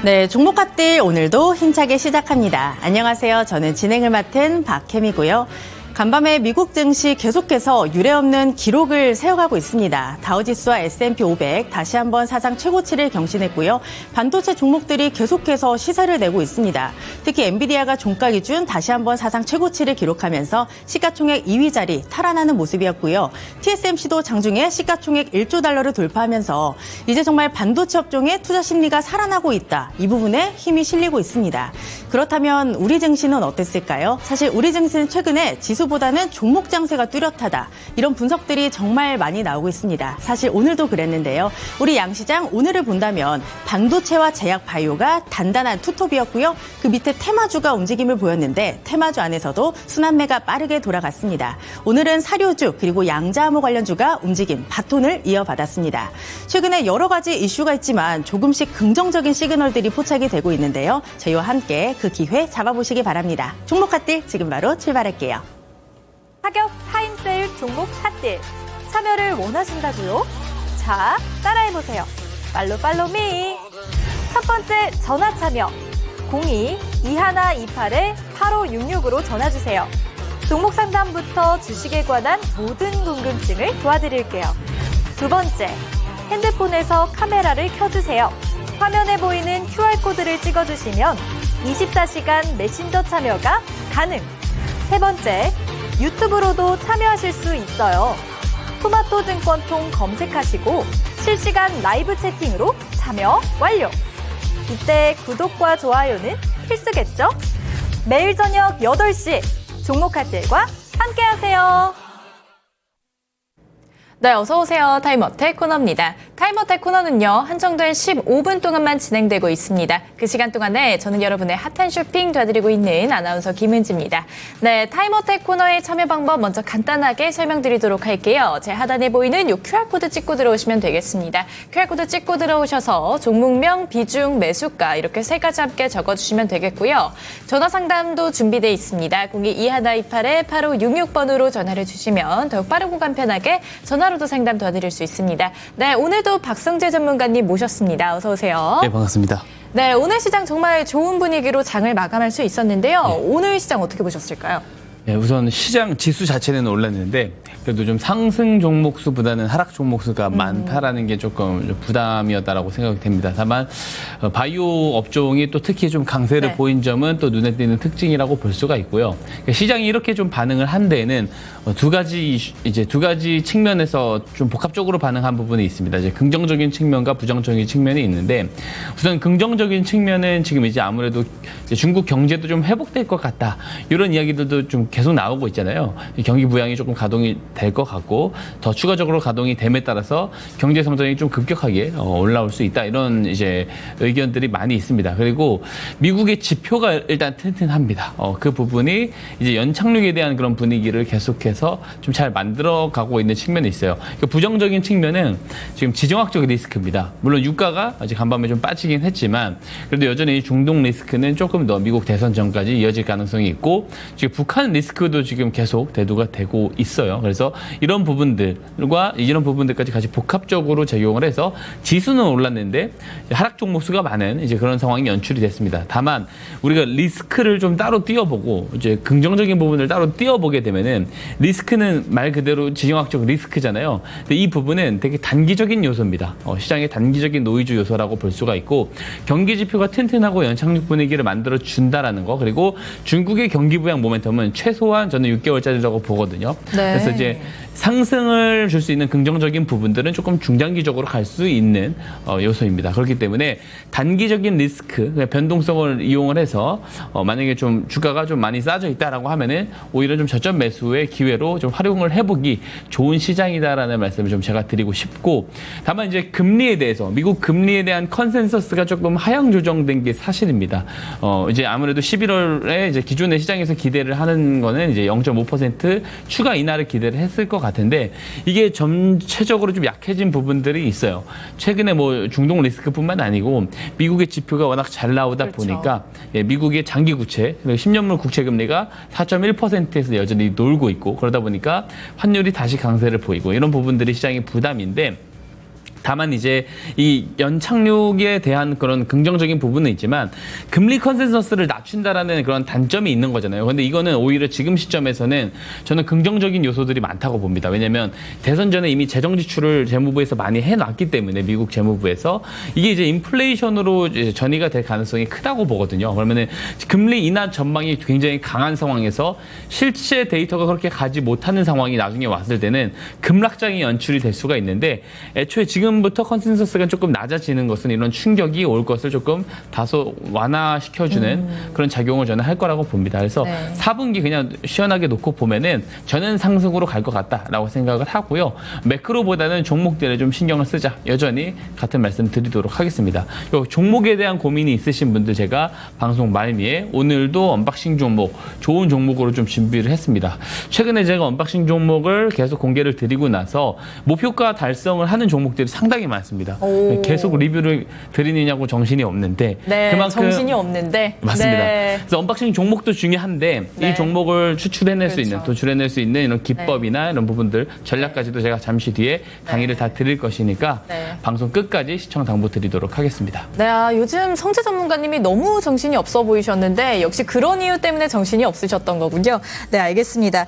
네, 종목 핫딜 오늘도 힘차게 시작합니다. 안녕하세요. 저는 진행을 맡은 박혜미고요. 간밤에 미국 증시 계속해서 유례없는 기록을 세워가고 있습니다. 다우지수와 S&P 500 다시 한번 사상 최고치를 경신했고요. 반도체 종목들이 계속해서 시세를 내고 있습니다. 특히 엔비디아가 종가 기준 다시 한번 사상 최고치를 기록하면서 시가총액 2위 자리 탈환하는 모습이었고요. TSMC도 장중에 시가총액 1조 달러를 돌파하면서 이제 정말 반도체 업종의 투자 심리가 살아나고 있다. 이 부분에 힘이 실리고 있습니다. 그렇다면 우리 증시는 어땠을까요? 사실 우리 증시는 최근에 지수보다는 종목 장세가 뚜렷하다. 이런 분석들이 정말 많이 나오고 있습니다. 사실 오늘도 그랬는데요. 우리 양시장 오늘을 본다면 반도체와 제약 바이오가 단단한 투톱이었고요. 그 밑에 테마주가 움직임을 보였는데 테마주 안에서도 순환매가 빠르게 돌아갔습니다. 오늘은 사료주 그리고 양자암호 관련주가 움직임 바톤을 이어받았습니다. 최근에 여러 가지 이슈가 있지만 조금씩 긍정적인 시그널들이 포착이 되고 있는데요. 저희와 함께 그 기회 잡아보시기 바랍니다. 종목 핫딜 지금 바로 출발할게요. 타격 타임세일 종목 핫딜 참여를 원하신다고요? 자, 따라해보세요. 팔로미. 첫 번째 전화 참여 02-2128-8566으로 전화주세요. 종목 상담부터 주식에 관한 모든 궁금증을 도와드릴게요. 두 번째, 핸드폰에서 카메라를 켜주세요. 화면에 보이는 QR코드를 찍어주시면 24시간 메신저 참여가 가능. 세 번째, 유튜브로도 참여하실 수 있어요. 토마토 증권통 검색하시고 실시간 라이브 채팅으로 참여 완료. 이때 구독과 좋아요는 필수겠죠? 매일 저녁 8시 종목 핫딜과 함께하세요. 네, 어서 오세요. 타임어택 코너입니다. 타임어택 코너는요, 한정된 15분 동안만 진행되고 있습니다. 그 시간 동안에 저는 여러분의 핫한 쇼핑 도와드리고 있는 아나운서 김은지입니다. 네, 타임어택 코너의 참여 방법 먼저 간단하게 설명드리도록 할게요. 제 하단에 보이는 이 QR코드 찍고 들어오시면 되겠습니다. QR코드 찍고 들어오셔서 종목명, 비중, 매수가 이렇게 세 가지 함께 적어주시면 되겠고요. 전화 상담도 준비되어 있습니다. 02-2128-8566번으로 전화를 주시면 더욱 빠르고 간편하게 전화로도 상담 도와드릴 수 있습니다. 네, 오늘도 박성재 전문가님 모셨습니다. 어서 오세요. 네, 반갑습니다. 네, 오늘 시장 정말 좋은 분위기로 장을 마감할 수 있었는데요. 네. 오늘 시장 어떻게 보셨을까요? 네, 우선 시장 지수 자체는 올랐는데 그래도 좀 상승 종목수보다는 하락 종목수가 많다라는 게 조금 부담이었다라고 생각이 됩니다. 다만 바이오 업종이 또 특히 좀 강세를 네. 보인 점은 또 눈에 띄는 특징이라고 볼 수가 있고요. 그러니까 시장이 이렇게 좀 반응을 한 데에는 두 가지 측면에서 좀 복합적으로 반응한 부분이 있습니다. 이제 긍정적인 측면과 부정적인 측면이 있는데 우선 긍정적인 측면은 지금 이제 아무래도 이제 중국 경제도 좀 회복될 것 같다. 이런 이야기들도 좀 계속 나오고 있잖아요. 경기 부양이 조금 가동이 될 것 같고 더 추가적으로 가동이 됨에 따라서 경제 성장이 좀 급격하게 올라올 수 있다. 이런 이제 의견들이 많이 있습니다. 그리고 미국의 지표가 일단 튼튼합니다. 그 부분이 이제 연착륙에 대한 그런 분위기를 계속해서 좀 잘 만들어가고 있는 측면이 있어요. 그러니까 부정적인 측면은 지금 지정학적 리스크입니다. 물론 유가가 아직 간밤에 좀 빠지긴 했지만 그래도 여전히 중동 리스크는 조금 더 미국 대선 전까지 이어질 가능성이 있고 지금 북한 리스크도 지금 계속 대두가 되고 있어요. 그래서 이런 부분들까지 같이 복합적으로 작용을 해서 지수는 올랐는데 하락 종목수가 많은 이제 그런 상황이 연출이 됐습니다. 다만 우리가 리스크를 좀 따로 띄워보고 이제 긍정적인 부분을 따로 띄워보게 되면은 리스크는 말 그대로 지정학적 리스크잖아요. 근데 이 부분은 되게 단기적인 요소입니다. 시장의 단기적인 노이즈 요소라고 볼 수가 있고 경기 지표가 튼튼하고 연착륙 분위기를 만들어 준다라는 거 그리고 중국의 경기 부양 모멘텀은 최소한 저는 6개월짜리라고 보거든요. 네. 그래서 이제 상승을 줄 수 있는 긍정적인 부분들은 조금 중장기적으로 갈 수 있는 요소입니다. 그렇기 때문에 단기적인 리스크, 변동성을 이용을 해서 만약에 좀 주가가 좀 많이 싸져 있다라고 하면은 오히려 좀 저점 매수의 기회로 좀 활용을 해보기 좋은 시장이다라는 말씀을 좀 제가 드리고 싶고 다만 이제 금리에 대해서 미국 금리에 대한 컨센서스가 조금 하향 조정된 게 사실입니다. 이제 아무래도 11월에 이제 기존의 시장에서 기대를 하는 거는 이제 0.5% 추가 인하를 기대를 했을 것 같은데 이게 전체적으로 좀 약해진 부분들이 있어요. 최근에 뭐 중동 리스크뿐만 아니고 미국의 지표가 워낙 잘 나오다 그렇죠. 보니까 미국의 장기 국채, 10년물 국채 금리가 4.1%에서 여전히 놀고 있고 그러다 보니까 환율이 다시 강세를 보이고 이런 부분들이 시장의 부담인데 다만 이제 이 연착륙에 대한 그런 긍정적인 부분은 있지만 금리 컨센서스를 낮춘다라는 그런 단점이 있는 거잖아요. 그런데 이거는 오히려 지금 시점에서는 저는 긍정적인 요소들이 많다고 봅니다. 왜냐하면 대선 전에 이미 재정 지출을 재무부에서 많이 해놨기 때문에 미국 재무부에서 이게 이제 인플레이션으로 이제 전이가 될 가능성이 크다고 보거든요. 그러면은 금리 인하 전망이 굉장히 강한 상황에서 실제 데이터가 그렇게 가지 못하는 상황이 나중에 왔을 때는 급락장이 연출이 될 수가 있는데 애초에 지금부터 컨센서스가 조금 낮아지는 것은 이런 충격이 올 것을 조금 다소 완화시켜주는 그런 작용을 저는 할 거라고 봅니다. 그래서 네. 4분기 그냥 시원하게 놓고 보면은 저는 상승으로 갈 것 같다라고 생각을 하고요. 매크로보다는 종목들에 좀 신경을 쓰자. 여전히 같은 말씀 드리도록 하겠습니다. 요 종목에 대한 고민이 있으신 분들 제가 방송 말미에 오늘도 언박싱 종목, 좋은 종목으로 좀 준비를 했습니다. 최근에 제가 언박싱 종목을 계속 공개를 드리고 나서 목표가 달성을 하는 종목들이 상당히 많습니다. 오. 계속 리뷰를 드리느냐고 정신이 없는데 네, 그만큼 정신이 없는데. 맞습니다. 네. 그래서 언박싱 종목도 중요한데 네. 이 종목을 추출해낼 수 그렇죠. 있는, 도출해낼 수 있는 이런 기법이나 이런 부분들, 전략까지도 제가 잠시 뒤에 강의를 다 드릴 것이니까 네. 방송 끝까지 시청 당부드리도록 하겠습니다. 네, 요즘 성재 전문가님이 너무 정신이 없어 보이셨는데 역시 그런 이유 때문에 정신이 없으셨던 거군요. 네, 알겠습니다.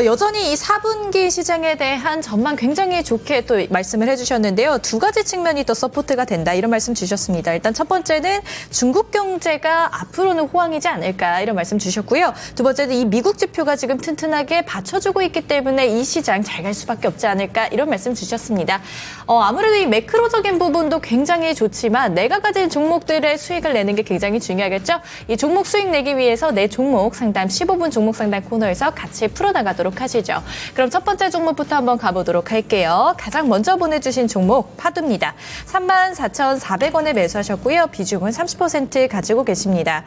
여전히 이 4분기 시장에 대한 전망 굉장히 좋게 또 말씀을 해주셨는데요. 두 가지 측면이 또 서포트가 된다 이런 말씀 주셨습니다. 일단 첫 번째는 중국 경제가 앞으로는 호황이지 않을까 이런 말씀 주셨고요. 두 번째는 이 미국 지표가 지금 튼튼하게 받쳐주고 있기 때문에 이 시장 잘 갈 수밖에 없지 않을까 이런 말씀 주셨습니다. 아무래도 이 매크로적인 부분도 굉장히 좋지만 내가 가진 종목들의 수익을 내는 게 굉장히 중요하겠죠. 이 종목 수익 내기 위해서 내 종목 상담 15분 종목 상담 코너에서 같이 풀어나가도록 하시죠. 그럼 첫 번째 종목부터 한번 가보도록 할게요. 가장 먼저 보내주신 종목 파두입니다. 34,400원에 매수하셨고요. 비중은 30% 가지고 계십니다.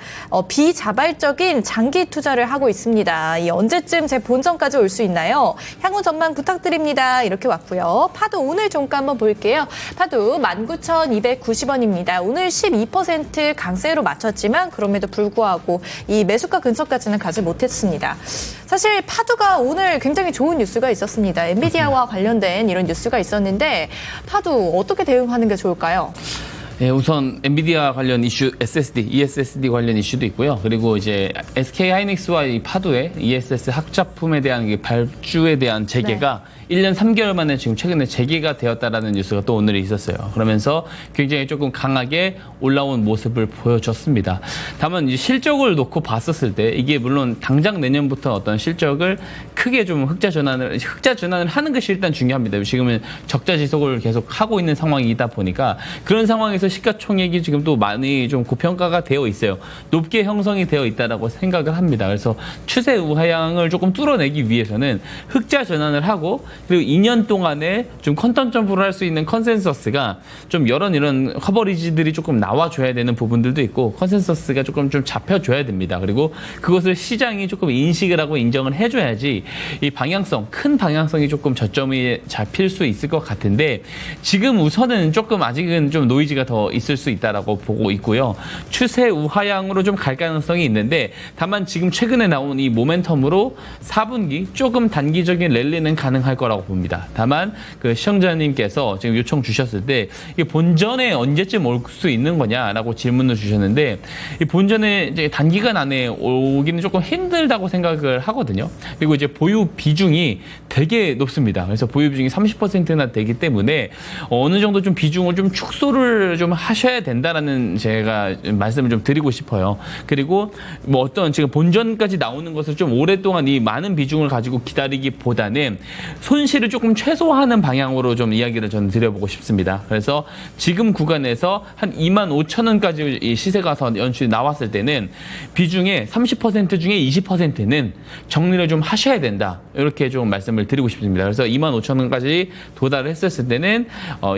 비자발적인 장기 투자를 하고 있습니다. 이 언제쯤 제 본전까지 올 수 있나요? 향후 전망 부탁드립니다. 이렇게 왔고요. 파두 오늘 종가 한번 볼게요. 파두 19,290원입니다. 오늘 12% 강세로 맞췄지만 그럼에도 불구하고 이 매수가 근처까지는 가지 못했습니다. 사실 파두가 오늘 굉장히 좋은 뉴스가 있었습니다. 엔비디아와 관련된 이런 뉴스가 있었는데 파두 어떻게 대응하는 게 좋을까요? 네, 우선 엔비디아 관련 이슈, ESSD 관련 이슈도 있고요. 그리고 이제 SK 하이닉스와 이 파두의 ESS 학자품에 대한 발주에 대한 재개가 1년 3개월 만에 지금 최근에 재개가 되었다라는 뉴스가 또 오늘 있었어요. 그러면서 굉장히 조금 강하게 올라온 모습을 보여줬습니다. 다만 이제 실적을 놓고 봤었을 때 이게 물론 당장 내년부터 어떤 실적을 크게 좀 흑자 전환을 하는 것이 일단 중요합니다. 지금은 적자 지속을 계속 하고 있는 상황이다 보니까 그런 상황에서 시가총액이 지금 또 많이 좀 고평가가 되어 있어요. 높게 형성이 되어 있다라고 생각을 합니다. 그래서 추세 우하향을 조금 뚫어내기 위해서는 흑자 전환을 하고 그리고 2년 동안에 좀 컨턴 점프를 할 수 있는 컨센서스가 좀 이런 커버리지들이 조금 나와줘야 되는 부분들도 있고 컨센서스가 조금 좀 잡혀줘야 됩니다. 그리고 그것을 시장이 조금 인식을 하고 인정을 해줘야지 이 방향성, 큰 방향성이 조금 저점이 잡힐 수 있을 것 같은데 지금 우선은 조금 아직은 좀 노이즈가 더 있을 수 있다라고 보고 있고요. 추세 우하향으로 좀 갈 가능성이 있는데 다만 지금 최근에 나온 이 모멘텀으로 4분기 조금 단기적인 랠리는 가능할 거라고 봅니다. 다만 그 시청자님께서 지금 요청 주셨을 때 이 본전에 언제쯤 올 수 있는 거냐라고 질문을 주셨는데 이 본전에 이제 단기간 안에 오기는 조금 힘들다고 생각을 하거든요. 그리고 이제 보유 비중이 되게 높습니다. 그래서 보유 비중이 30%나 되기 때문에 어느 정도 좀 비중을 좀 축소를 좀 하셔야 된다라는 제가 말씀을 좀 드리고 싶어요. 그리고 뭐 어떤 지금 본전까지 나오는 것을 좀 오랫동안 이 많은 비중을 가지고 기다리기보다는 손실을 조금 최소화하는 방향으로 좀 이야기를 저는 드려보고 싶습니다. 그래서 지금 구간에서 한 25,000원까지 이 시세가 연출이 나왔을 때는 비중의 30% 중에 20%는 정리를 좀 하셔야 된다. 이렇게 좀 말씀을 드리고 싶습니다. 그래서 25,000원까지 도달을 했었을 때는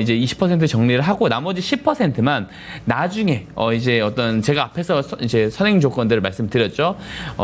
이제 20% 정리를 하고 나머지 10% 10%만 나중에 이제 어떤 제가 앞에서 이제 선행 조건들을 말씀드렸죠.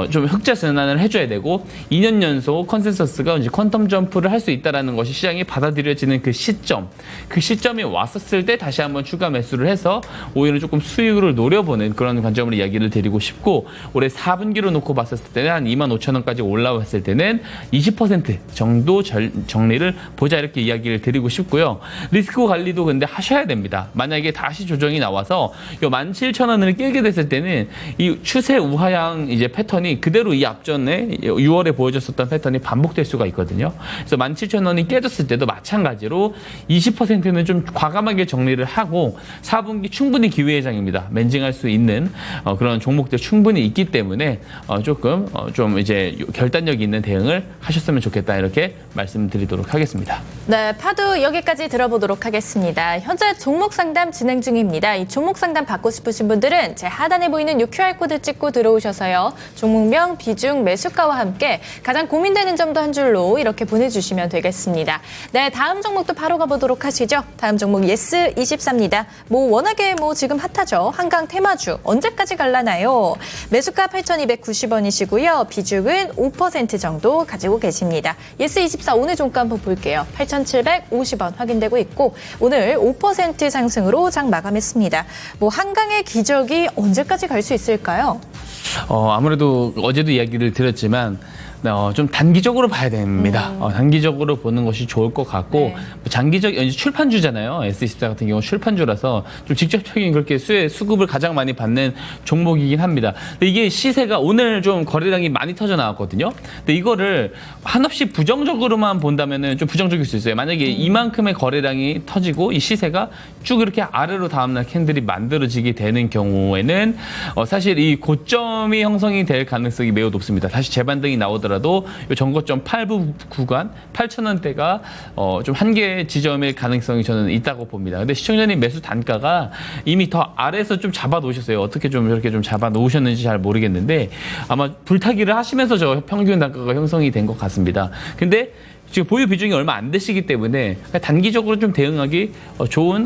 좀 흑자 전환을 해줘야 되고 2년 연속 컨센서스가 이제 퀀텀 점프를 할 수 있다라는 것이 시장이 받아들여지는 그 시점이 왔었을 때 다시 한번 추가 매수를 해서 오히려 조금 수익을 노려보는 그런 관점으로 이야기를 드리고 싶고 올해 4분기로 놓고 봤었을 때는 한 25,000원까지 올라왔을 때는 20% 정도 정리를 보자 이렇게 이야기를 드리고 싶고요. 리스크 관리도 근데 하셔야 됩니다. 만약에 다시 조정이 나와서 이 17,000원을 깨게 됐을 때는 이 추세 우하향 이제 패턴이 그대로 이 앞전에 6월에 보여줬었던 패턴이 반복될 수가 있거든요. 그래서 17,000원이 깨졌을 때도 마찬가지로 20%는 좀 과감하게 정리를 하고 4분기 충분히 기회의 장입니다. 멘징할 수 있는 그런 종목들 충분히 있기 때문에 조금 좀 이제 결단력 있는 대응을 하셨으면 좋겠다 이렇게 말씀드리도록 하겠습니다. 네, 파도 여기까지 들어보도록 하겠습니다. 현재 종목 상담 진행 중입니다. 이 종목 상담 받고 싶으신 분들은 제 하단에 보이는 이 QR코드 찍고 들어오셔서요. 종목명, 비중, 매수가와 함께 가장 고민되는 점도 한 줄로 이렇게 보내주시면 되겠습니다. 네, 다음 종목도 바로 가보도록 하시죠. 다음 종목 예스24입니다. 워낙에 지금 핫하죠. 한강 테마주 언제까지 갈라나요? 매수가 8,290원이시고요. 비중은 5% 정도 가지고 계십니다. 예스24 오늘 종가 한번 볼게요. 8,750원 확인되고 있고 오늘 5% 상승으로 장 마감했습니다. 한강의 기적이 언제까지 갈 수 있을까요? 아무래도 어제도 이야기를 드렸지만 좀 단기적으로 봐야 됩니다. 단기적으로 보는 것이 좋을 것 같고 장기적 출판주잖아요. S24 같은 경우 출판주라서 좀 직접적인 그렇게 수급을 가장 많이 받는 종목이긴 합니다. 근데 이게 시세가 오늘 좀 거래량이 많이 터져 나왔거든요. 근데 이거를 한없이 부정적으로만 본다면은 좀 부정적일 수 있어요. 만약에 이만큼의 거래량이 터지고 이 시세가 쭉 이렇게 아래로 다음날 캔들이 만들어지게 되는 경우에는 사실 이 고점이 형성이 될 가능성이 매우 높습니다. 다시 재반등이 나오더라도 이 전고점 8부 구간 8,000원대가 좀 한계 지점일 가능성이 저는 있다고 봅니다. 근데 시청자님 매수 단가가 이미 더 아래에서 좀 잡아 놓으셨어요. 어떻게 좀 이렇게 좀 잡아 놓으셨는지 잘 모르겠는데 아마 불타기를 하시면서 저 평균 단가가 형성이 된 것 같습니다. 근데 지금 보유 비중이 얼마 안 되시기 때문에 단기적으로 좀 대응하기 좋은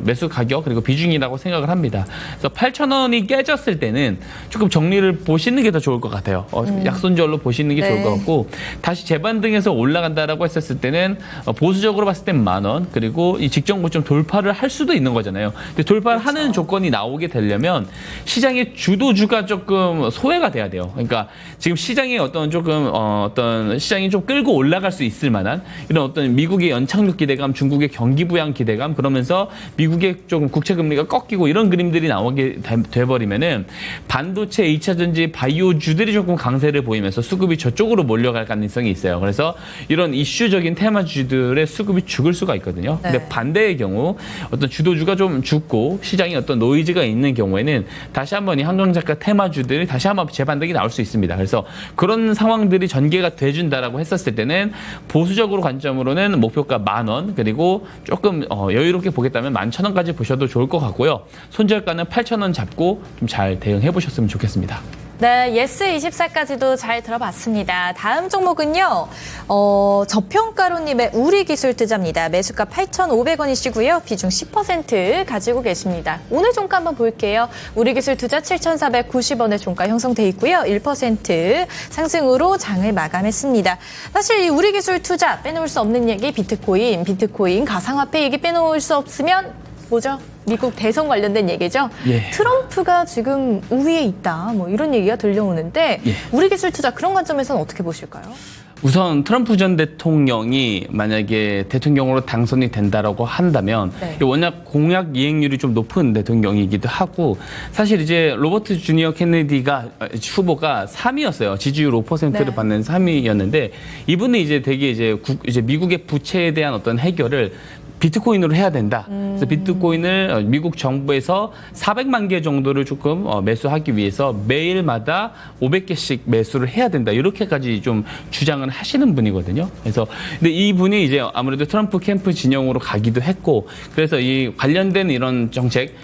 매수 가격 그리고 비중이라고 생각을 합니다. 그래서 8,000원이 깨졌을 때는 조금 정리를 보시는 게 더 좋을 것 같아요. 약손절로 보시는 게 좋을 것 같고 다시 재반등해서 올라간다라고 했었을 때는 보수적으로 봤을 땐 10,000원 그리고 이 직전 고점 돌파를 할 수도 있는 거잖아요. 근데 돌파를 하는 조건이 나오게 되려면 시장의 주도주가 조금 소외가 돼야 돼요. 그러니까 지금 시장의 어떤 시장이 좀 끌고 올라갈 수 있을 만한 이런 어떤 미국의 연착륙 기대감, 중국의 경기 부양 기대감 그러면서 미국의 조금 국채 금리가 꺾이고 이런 그림들이 나오게 돼버리면은 반도체, 2차 전지, 바이오주들이 조금 강세를 보이면서 수급이 저쪽으로 몰려갈 가능성이 있어요. 그래서 이런 이슈적인 테마주들의 수급이 죽을 수가 있거든요. 근데 반대의 경우 어떤 주도주가 좀 죽고 시장에 어떤 노이즈가 있는 경우에는 다시 한번 이 한강작가 테마주들이 다시 한번 재반등이 나올 수 있습니다. 그래서 그런 상황들이 전개가 돼준다라고 했었을 때는 보수적으로 관점으로는 목표가 10,000원 그리고 조금 여유롭게 보겠다면 11,000원까지 보셔도 좋을 것 같고요. 손절가는 8,000원 잡고 좀 잘 대응해 보셨으면 좋겠습니다. 네, 예스24까지도 잘 들어봤습니다. 다음 종목은요. 저평가로님의 우리기술투자입니다. 매수가 8,500원이시고요. 비중 10% 가지고 계십니다. 오늘 종가 한번 볼게요. 우리기술투자 7,490원의 종가 형성돼 있고요. 1% 상승으로 장을 마감했습니다. 사실 이 우리기술투자 빼놓을 수 없는 얘기 비트코인, 가상화폐 얘기 빼놓을 수 없으면 뭐죠? 미국 대선 관련된 얘기죠. 트럼프가 지금 우위에 있다. 이런 얘기가 들려오는데 우리기술투자 그런 관점에서는 어떻게 보실까요? 우선 트럼프 전 대통령이 만약에 대통령으로 당선이 된다라고 한다면 워낙 공약 이행률이 좀 높은 대통령이기도 하고 사실 이제 로버트 주니어 케네디가 후보가 3위였어요. 지지율 5%를 받는 3위였는데 이분은 이제 되게 이제 미국의 부채에 대한 어떤 해결을 비트코인으로 해야 된다. 그래서 비트코인을 미국 정부에서 400만 개 정도를 조금 매수하기 위해서 매일마다 500개씩 매수를 해야 된다. 이렇게까지 좀 주장을 하시는 분이거든요. 그래서 근데 이분이 이제 아무래도 트럼프 캠프 진영으로 가기도 했고 그래서 이 관련된 이런 정책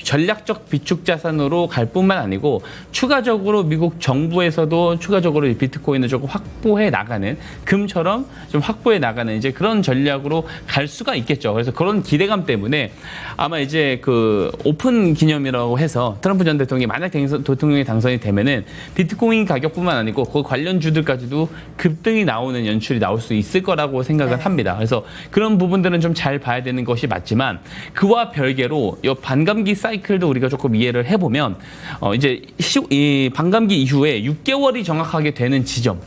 전략적 비축 자산으로 갈 뿐만 아니고 추가적으로 미국 정부에서도 추가적으로 이 비트코인을 조금 확보해 나가는 금처럼 좀 확보해 나가는 이제 그런 전략으로 갈 수가 있겠죠. 있겠죠. 그래서 그런 기대감 때문에 아마 이제 그 오픈 기념이라고 해서 트럼프 전 대통령이 만약 대통령이 당선이 되면은 비트코인 가격뿐만 아니고 그 관련 주들까지도 급등이 나오는 연출이 나올 수 있을 거라고 생각을 합니다. 그래서 그런 부분들은 좀 잘 봐야 되는 것이 맞지만 그와 별개로 이 반감기 사이클도 우리가 조금 이해를 해보면 이제 이 반감기 이후에 6개월이 정확하게 되는 지점.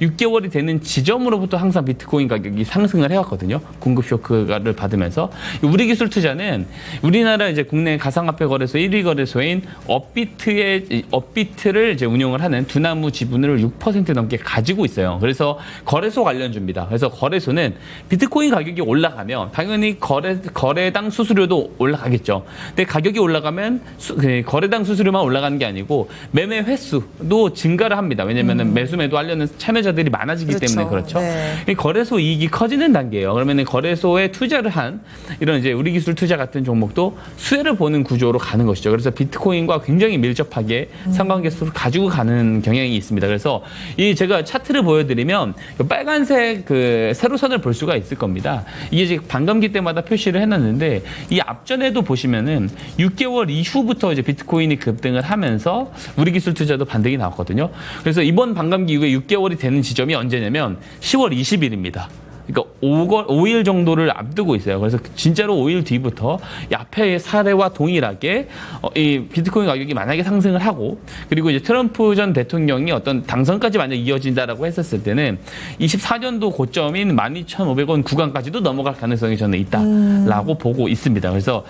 6개월이 되는 지점으로부터 항상 비트코인 가격이 상승을 해왔거든요. 공급 쇼크를 받으면서. 우리 기술 투자는 우리나라 이제 국내 가상화폐 거래소 1위 거래소인 업비트를 이제 운영을 하는 두나무 지분을 6% 넘게 가지고 있어요. 그래서 거래소 관련주입니다. 그래서 거래소는 비트코인 가격이 올라가면 당연히 거래당 수수료도 올라가겠죠. 근데 가격이 올라가면 거래당 수수료만 올라가는 게 아니고 매매 횟수도 증가를 합니다. 왜냐면은 매수 매도하려는 참여자들이 많아지기 때문에 그렇죠. 네. 거래소 이익이 커지는 단계예요. 그러면 거래소에 투자를 한 이런 이제 우리 기술 투자 같은 종목도 수혜를 보는 구조로 가는 것이죠. 그래서 비트코인과 굉장히 밀접하게 상관계수를 가지고 가는 경향이 있습니다. 그래서 이 제가 차트를 보여드리면 빨간색 그 세로선을 볼 수가 있을 겁니다. 이게 이제 반감기 때마다 표시를 해놨는데 이 앞전에도 보시면은 6개월 이후부터 이제 비트코인이 급등을 하면서 우리 기술 투자도 반등이 나왔거든요. 그래서 이번 반감기 이후에 6개월이 되는 지점이 언제냐면 10월 20일입니다. 그러니까 5일 정도를 앞두고 있어요. 그래서 진짜로 5일 뒤부터 앞의 사례와 동일하게 이 비트코인 가격이 만약에 상승을 하고 그리고 이제 트럼프 전 대통령이 어떤 당선까지 만약 이어진다라고 했었을 때는 24년도 고점인 12,500원 구간까지도 넘어갈 가능성이 저는 있다라고 보고 있습니다. 그래서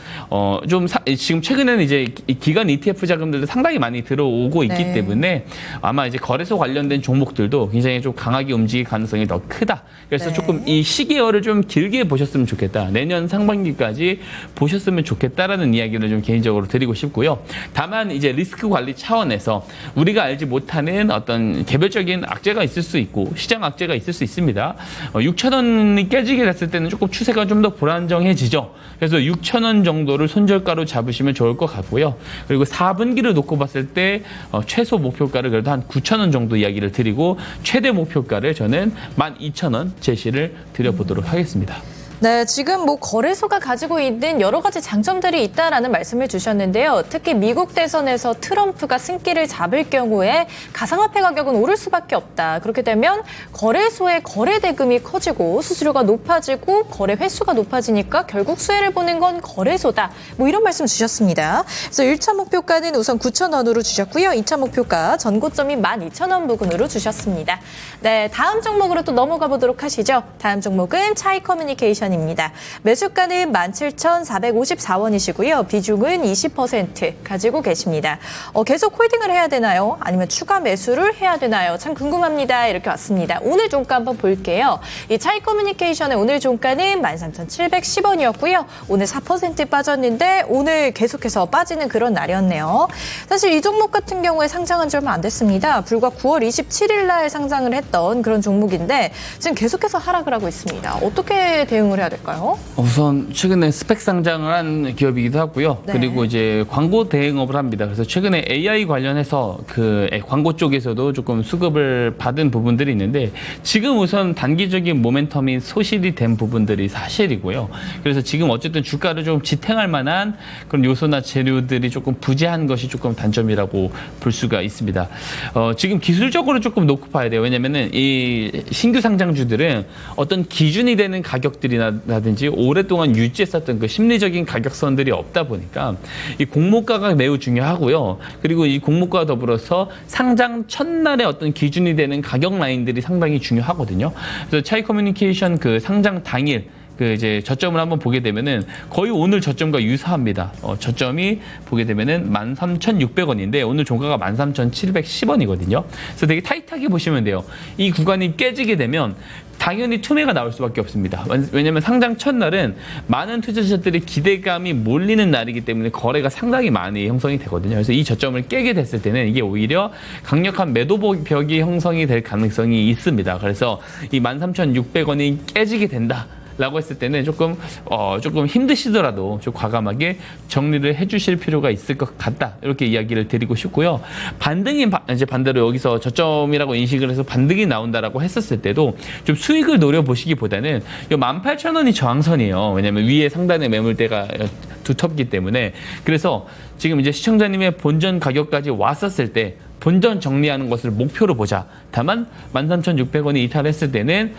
지금 최근에는 이제 기관 ETF 자금들도 상당히 많이 들어오고 있기 때문에 아마 이제 거래소 관련된 종목들도 굉장히 좀 강하게 움직일 가능성이 더 크다. 그래서 조금 이 시기열을 좀 길게 보셨으면 좋겠다. 내년 상반기까지 보셨으면 좋겠다라는 이야기를 좀 개인적으로 드리고 싶고요. 다만 이제 리스크 관리 차원에서 우리가 알지 못하는 어떤 개별적인 악재가 있을 수 있고 시장 악재가 있을 수 있습니다. 6,000원이 깨지게 됐을 때는 조금 추세가 좀 더 불안정해지죠. 그래서 6,000원 정도를 손절가로 잡으시면 좋을 것 같고요. 그리고 4분기를 놓고 봤을 때 최소 목표가를 그래도 한 9,000원 정도 이야기를 드리고 최대 목표가를 저는 12,000원 제시를 드려보도록 하겠습니다. 네, 지금 뭐 거래소가 가지고 있는 여러 가지 장점들이 있다라는 말씀을 주셨는데요. 특히 미국 대선에서 트럼프가 승기를 잡을 경우에 가상화폐 가격은 오를 수밖에 없다. 그렇게 되면 거래소의 거래 대금이 커지고 수수료가 높아지고 거래 횟수가 높아지니까 결국 수혜를 보는 건 거래소다. 뭐 이런 말씀 주셨습니다. 그래서 1차 목표가는 우선 9,000원으로 주셨고요. 2차 목표가 전고점이 12,000원 부근으로 주셨습니다. 네, 다음 종목으로 또 넘어가 보도록 하시죠. 다음 종목은 차이 커뮤니케이션 입니다. 매수가는 17,454원이시고요. 비중은 20% 가지고 계십니다. 계속 홀딩을 해야 되나요? 아니면 추가 매수를 해야 되나요? 참 궁금합니다. 이렇게 왔습니다. 오늘 종가 한번 볼게요. 이 차이 커뮤니케이션의 오늘 종가는 13,710원이었고요. 오늘 4% 빠졌는데 오늘 계속해서 빠지는 그런 날이었네요. 사실 이 종목 같은 경우에 상장한 지 얼마 안 됐습니다. 불과 9월 27일 날 상장을 했던 그런 종목인데 지금 계속해서 하락을 하고 있습니다. 어떻게 대응을 해야 될까요? 우선 최근에 스펙 상장을 한 기업이기도 하고요. 네. 그리고 이제 광고 대행업을 합니다. 그래서 최근에 AI 관련해서 그 광고 쪽에서도 조금 수급을 받은 부분들이 있는데 지금 우선 단기적인 모멘텀이 소실이 된 부분들이 사실이고요. 그래서 지금 어쨌든 주가를 좀 지탱할 만한 그런 요소나 재료들이 조금 부재한 것이 조금 단점이라고 볼 수가 있습니다. 지금 기술적으로 조금 놓고 봐야 돼요. 왜냐면은 이 신규 상장주들은 어떤 기준이 되는 가격들이나 라든지 오랫동안 유지했었던 그 심리적인 가격선들이 없다 보니까 이 공모가가 매우 중요하고요. 그리고 이 공모가와 더불어서 상장 첫날의 어떤 기준이 되는 가격 라인들이 상당히 중요하거든요. 그래서 차이 커뮤니케이션 그 상장 당일 그 이제 저점을 한번 보게 되면은 거의 오늘 저점과 유사합니다. 저점이 보게 되면은 13,600원인데 오늘 종가가 13,710원이거든요. 그래서 되게 타이트하게 보시면 돼요. 이 구간이 깨지게 되면 당연히 투매가 나올 수밖에 없습니다. 왜냐하면 상장 첫날은 많은 투자자들의 기대감이 몰리는 날이기 때문에 거래가 상당히 많이 형성이 되거든요. 그래서 이 저점을 깨게 됐을 때는 이게 오히려 강력한 매도 벽이 형성이 될 가능성이 있습니다. 그래서 이 13,600원이 깨지게 된다. 라고 했을 때는 조금 힘드시더라도 좀 과감하게 정리를 해주실 필요가 있을 것 같다. 이렇게 이야기를 드리고 싶고요. 이제 반대로 여기서 저점이라고 인식을 해서 반등이 나온다라고 했었을 때도 좀 수익을 노려보시기보다는 이 18,000원이 저항선이에요. 왜냐하면 위에 상단의 매물대가 두텁기 때문에. 그래서 지금 이제 시청자님의 본전 가격까지 왔었을 때 본전 정리하는 것을 목표로 보자. 다만 13,600원이 이탈했을 때는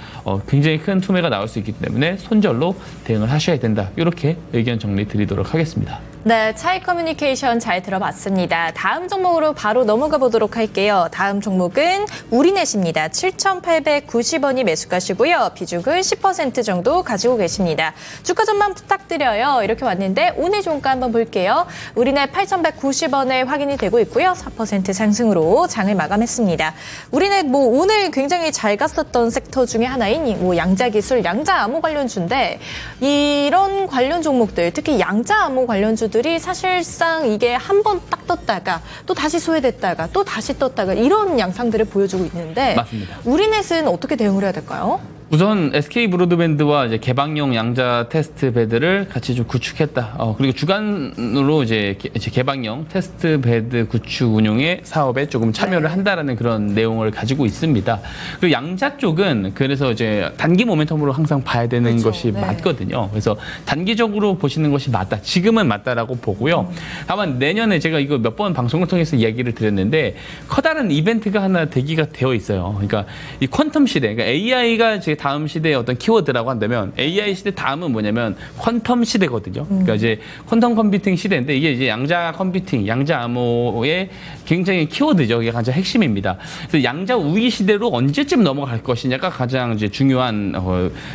굉장히 큰 투매가 나올 수 있기 때문에 손절로 대응을 하셔야 된다. 이렇게 의견 정리 드리도록 하겠습니다. 네, 차이 커뮤니케이션 잘 들어봤습니다. 다음 종목으로 바로 넘어가 보도록 할게요. 다음 종목은 우리넷입니다. 7,890원이 매수가시고요. 비중은 10% 정도 가지고 계십니다. 주가 전망 부탁드려요. 이렇게 왔는데 오늘 종가 한번 볼게요. 우리넷 8,190원에 확인이 되고 있고요. 4% 상승으로 장을 마감했습니다. 우리넷 오늘 굉장히 잘 갔었던 sek터 중에 하나인 양자기술, 양자암호 관련주인데 이런 관련 종목들, 특히 양자암호 관련주들이 사실상 이게 한 번 딱 떴다가 또 다시 소외됐다가 또 다시 떴다가 이런 양상들을 보여주고 있는데 맞습니다. 우리넷은 어떻게 대응을 해야 될까요? 우선 SK 브로드밴드와 이제 개방용 양자 테스트 베드를 같이 좀 구축했다. 그리고 주간으로 이제 개방용 테스트 베드 구축 운용의 사업에 조금 참여를 한다라는 그런 내용을 가지고 있습니다. 그리고 양자 쪽은 그래서 이제 단기 모멘텀으로 항상 봐야 되는 그렇죠. 것이 네. 맞거든요. 그래서 단기적으로 보시는 것이 맞다. 지금은 맞다라고 보고요. 다만 내년에 제가 이거 몇 번 방송을 통해서 이야기를 드렸는데 커다란 이벤트가 하나 대기가 되어 있어요. 그러니까 이 퀀텀 시대, 그러니까 AI가 이제 다음 시대의 어떤 키워드라고 한다면 AI 시대 다음은 뭐냐면 퀀텀 시대거든요. 그러니까 이제 퀀텀 컴퓨팅 시대인데 이게 이제 양자 컴퓨팅, 양자 암호의 굉장히 키워드죠. 이게 가장 핵심입니다. 그래서 양자 우위 시대로 언제쯤 넘어갈 것이냐가 가장 이제 중요한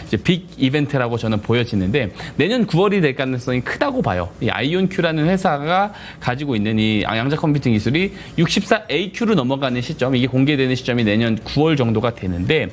이제 빅 이벤트라고 저는 보여지는데 내년 9월이 될 가능성이 크다고 봐요. 이 아이온큐라는 회사가 가지고 있는 이 양자 컴퓨팅 기술이 64AQ로 넘어가는 시점, 이게 공개되는 시점이 내년 9월 정도가 되는데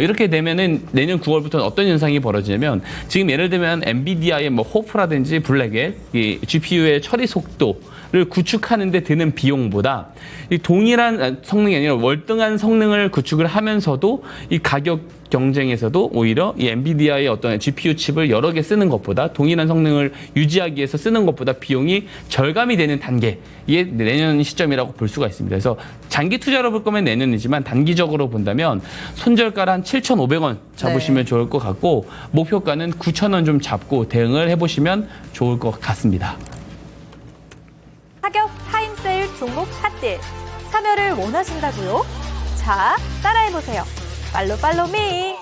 이렇게 되면은 내년 9월부터는 어떤 현상이 벌어지냐면 지금 예를 들면 엔비디아의 호프라든지 블랙의 이 GPU의 처리 속도를 구축하는 데 드는 비용보다 이 동일한 성능이 아니라 월등한 성능을 구축을 하면서도 이 가격 경쟁에서도 오히려 이 엔비디아의 어떤 GPU 칩을 여러 개 쓰는 것보다 동일한 성능을 유지하기 위해서 쓰는 것보다 비용이 절감이 되는 단계, 이게 내년 시점이라고 볼 수가 있습니다. 그래서 장기 투자로 볼 거면 내년이지만 단기적으로 본다면 손절가를 한 7,500원 잡으시면 좋을 것 같고 목표가는 9,000원 좀 잡고 대응을 해보시면 좋을 것 같습니다. 가격 타임세일 종목 핫딜 참여를 원하신다고요? 자, 따라해보세요. 팔로미.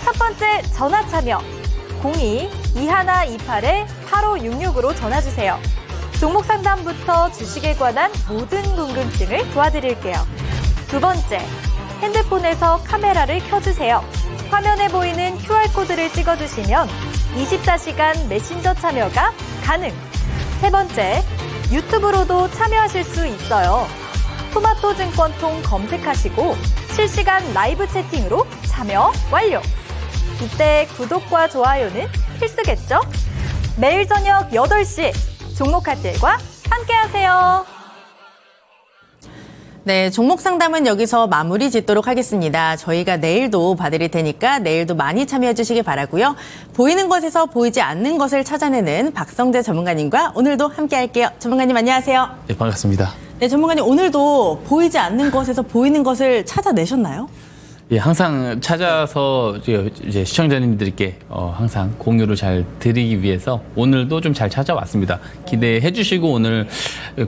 첫 번째 전화 참여 02-2128-8566으로 전화주세요. 종목 상담부터 주식에 관한 모든 궁금증을 도와드릴게요. 두 번째, 핸드폰에서 카메라를 켜주세요. 화면에 보이는 QR코드를 찍어주시면 24시간 메신저 참여가 가능. 세 번째, 유튜브로도 참여하실 수 있어요. 토마토증권통 검색하시고 실시간 라이브 채팅으로 참여 완료. 이때 구독과 좋아요는 필수겠죠? 매일 저녁 8시 종목 핫딜과 함께하세요. 네, 종목 상담은 여기서 마무리 짓도록 하겠습니다. 저희가 내일도 봐드릴 테니까 내일도 많이 참여해 주시기 바라고요. 보이는 것에서 보이지 않는 것을 찾아내는 박성재 전문가님과 오늘도 함께할게요. 전문가님 안녕하세요. 네, 반갑습니다. 네, 전문가님 오늘도 보이지 않는 것에서 보이는 것을 찾아내셨나요? 예, 항상 찾아서 이제 시청자님들께 항상 공유를 잘 드리기 위해서 오늘도 좀 잘 찾아왔습니다. 기대해 주시고 오늘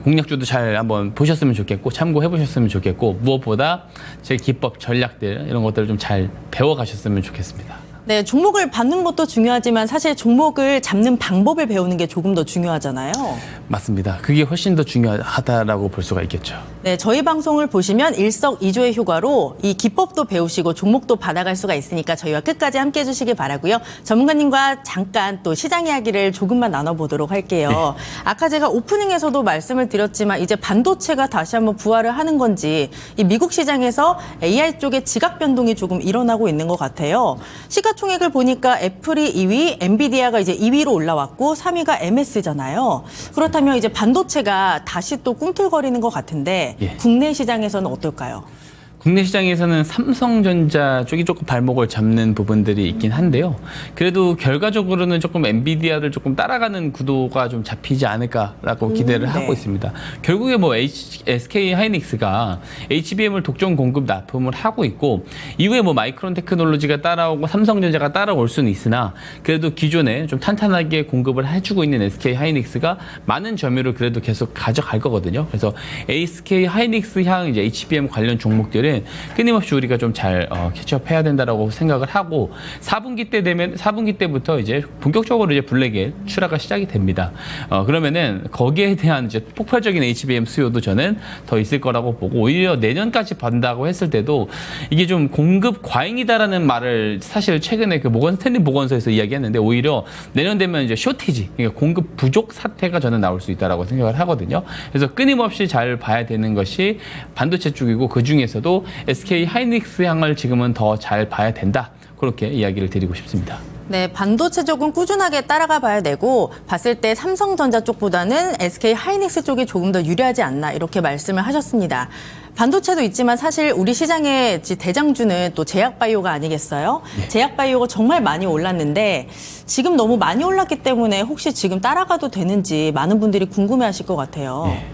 공략주도 잘 한번 보셨으면 좋겠고 참고해 보셨으면 좋겠고 무엇보다 제 기법, 전략들 이런 것들을 좀 잘 배워가셨으면 좋겠습니다. 네, 종목을 받는 것도 중요하지만 사실 종목을 잡는 방법을 배우는 게 조금 더 중요하잖아요. 맞습니다. 그게 훨씬 더 중요하다라고 볼 수가 있겠죠. 네, 저희 방송을 보시면 일석이조의 효과로 이 기법도 배우시고 종목도 받아갈 수가 있으니까 저희와 끝까지 함께해 주시기 바라고요. 전문가님과 잠깐 또 시장 이야기를 조금만 나눠보도록 할게요. 네. 아까 제가 오프닝에서도 말씀을 드렸지만 이제 반도체가 다시 한번 부활을 하는 건지 이 미국 시장에서 AI 쪽에 지각 변동이 조금 일어나고 있는 것 같아요. 시가총액을 보니까 애플이 2위, 엔비디아가 이제 2위로 올라왔고 3위가 MS잖아요. 그렇다면 이제 반도체가 다시 또 꿈틀거리는 것 같은데 예. 국내 시장에서는 어떨까요? 국내 시장에서는 삼성전자 쪽이 조금 발목을 잡는 부분들이 있긴 한데요. 그래도 결과적으로는 조금 엔비디아를 조금 따라가는 구도가 좀 잡히지 않을까라고 기대를 하고 있습니다. 결국에 뭐 SK 하이닉스가 HBM을 독점 공급 납품을 하고 있고 이후에 뭐 마이크론 테크놀로지가 따라오고 삼성전자가 따라올 수는 있으나 그래도 기존에 좀 탄탄하게 공급을 해주고 있는 SK 하이닉스가 많은 점유율을 그래도 계속 가져갈 거거든요. 그래서 SK 하이닉스 향 이제 HBM 관련 종목들은 끊임없이 우리가 좀 잘 캐치업해야 된다라고 생각을 하고 4분기 때부터 이제 본격적으로 이제 블랙의 출하가 시작이 됩니다. 그러면은 거기에 대한 이제 폭발적인 HBM 수요도 저는 더 있을 거라고 보고 오히려 내년까지 받는다고 했을 때도 이게 좀 공급 과잉이다라는 말을 사실 최근에 그 모건 스탠리 보건소에서 이야기했는데 오히려 내년 되면 이제 쇼티지, 그러니까 공급 부족 사태가 저는 나올 수 있다라고 생각을 하거든요. 그래서 끊임없이 잘 봐야 되는 것이 반도체 쪽이고 그 중에서도 SK 하이닉스 향을 지금은 더 잘 봐야 된다. 그렇게 이야기를 드리고 싶습니다. 네, 반도체 쪽은 꾸준하게 따라가 봐야 되고 봤을 때 삼성전자 쪽보다는 SK 하이닉스 쪽이 조금 더 유리하지 않나 이렇게 말씀을 하셨습니다. 반도체도 있지만 사실 우리 시장의 대장주는 또 제약바이오가 아니겠어요? 네. 제약바이오가 정말 많이 올랐는데 지금 너무 많이 올랐기 때문에 혹시 지금 따라가도 되는지 많은 분들이 궁금해하실 것 같아요. 네.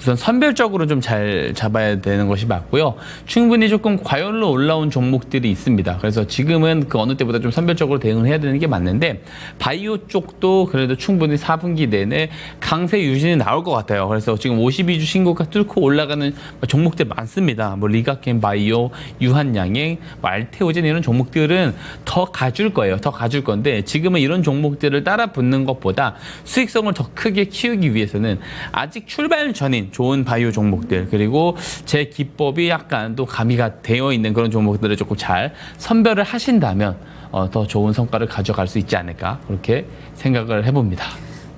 우선 선별적으로 좀 잘 잡아야 되는 것이 맞고요. 충분히 조금 과열로 올라온 종목들이 있습니다. 그래서 지금은 그 어느 때보다 좀 선별적으로 대응을 해야 되는 게 맞는데 바이오 쪽도 그래도 충분히 4분기 내내 강세 유진이 나올 것 같아요. 그래서 지금 52주 신고가 뚫고 올라가는 종목들 많습니다. 뭐 리가켄 바이오, 유한양행, 알테오젠 이런 종목들은 더 가줄 거예요. 더 가줄 건데 지금은 이런 종목들을 따라 붙는 것보다 수익성을 더 크게 키우기 위해서는 아직 출발 전인 좋은 바이오 종목들 그리고 제 기법이 약간 또 가미가 되어 있는 그런 종목들을 조금 잘 선별을 하신다면 더 좋은 성과를 가져갈 수 있지 않을까 그렇게 생각을 해봅니다.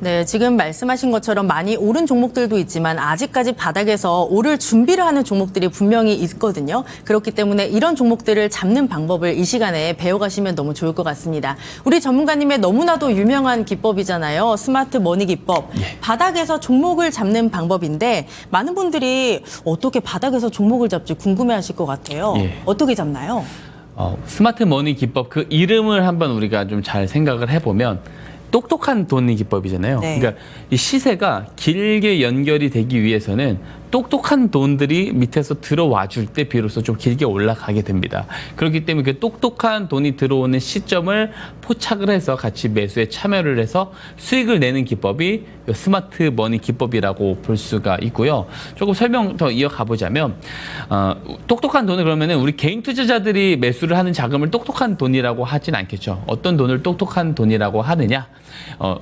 네, 지금 말씀하신 것처럼 많이 오른 종목들도 있지만 아직까지 바닥에서 오를 준비를 하는 종목들이 분명히 있거든요. 그렇기 때문에 이런 종목들을 잡는 방법을 이 시간에 배워가시면 너무 좋을 것 같습니다. 우리 전문가님의 너무나도 유명한 기법이잖아요. 스마트 머니 기법. 예. 바닥에서 종목을 잡는 방법인데 많은 분들이 어떻게 바닥에서 종목을 잡지 궁금해하실 것 같아요. 예. 어떻게 잡나요? 스마트 머니 기법 그 이름을 한번 우리가 좀 잘 생각을 해보면 똑똑한 돈이 기법이잖아요. 네. 그러니까 이 시세가 길게 연결이 되기 위해서는 똑똑한 돈들이 밑에서 들어와 줄 때 비로소 좀 길게 올라가게 됩니다. 그렇기 때문에 그 똑똑한 돈이 들어오는 시점을 포착을 해서 같이 매수에 참여를 해서 수익을 내는 기법이 스마트 머니 기법이라고 볼 수가 있고요. 조금 설명 더 이어가 보자면 똑똑한 돈을 그러면은 우리 개인 투자자들이 매수를 하는 자금을 똑똑한 돈이라고 하진 않겠죠. 어떤 돈을 똑똑한 돈이라고 하느냐?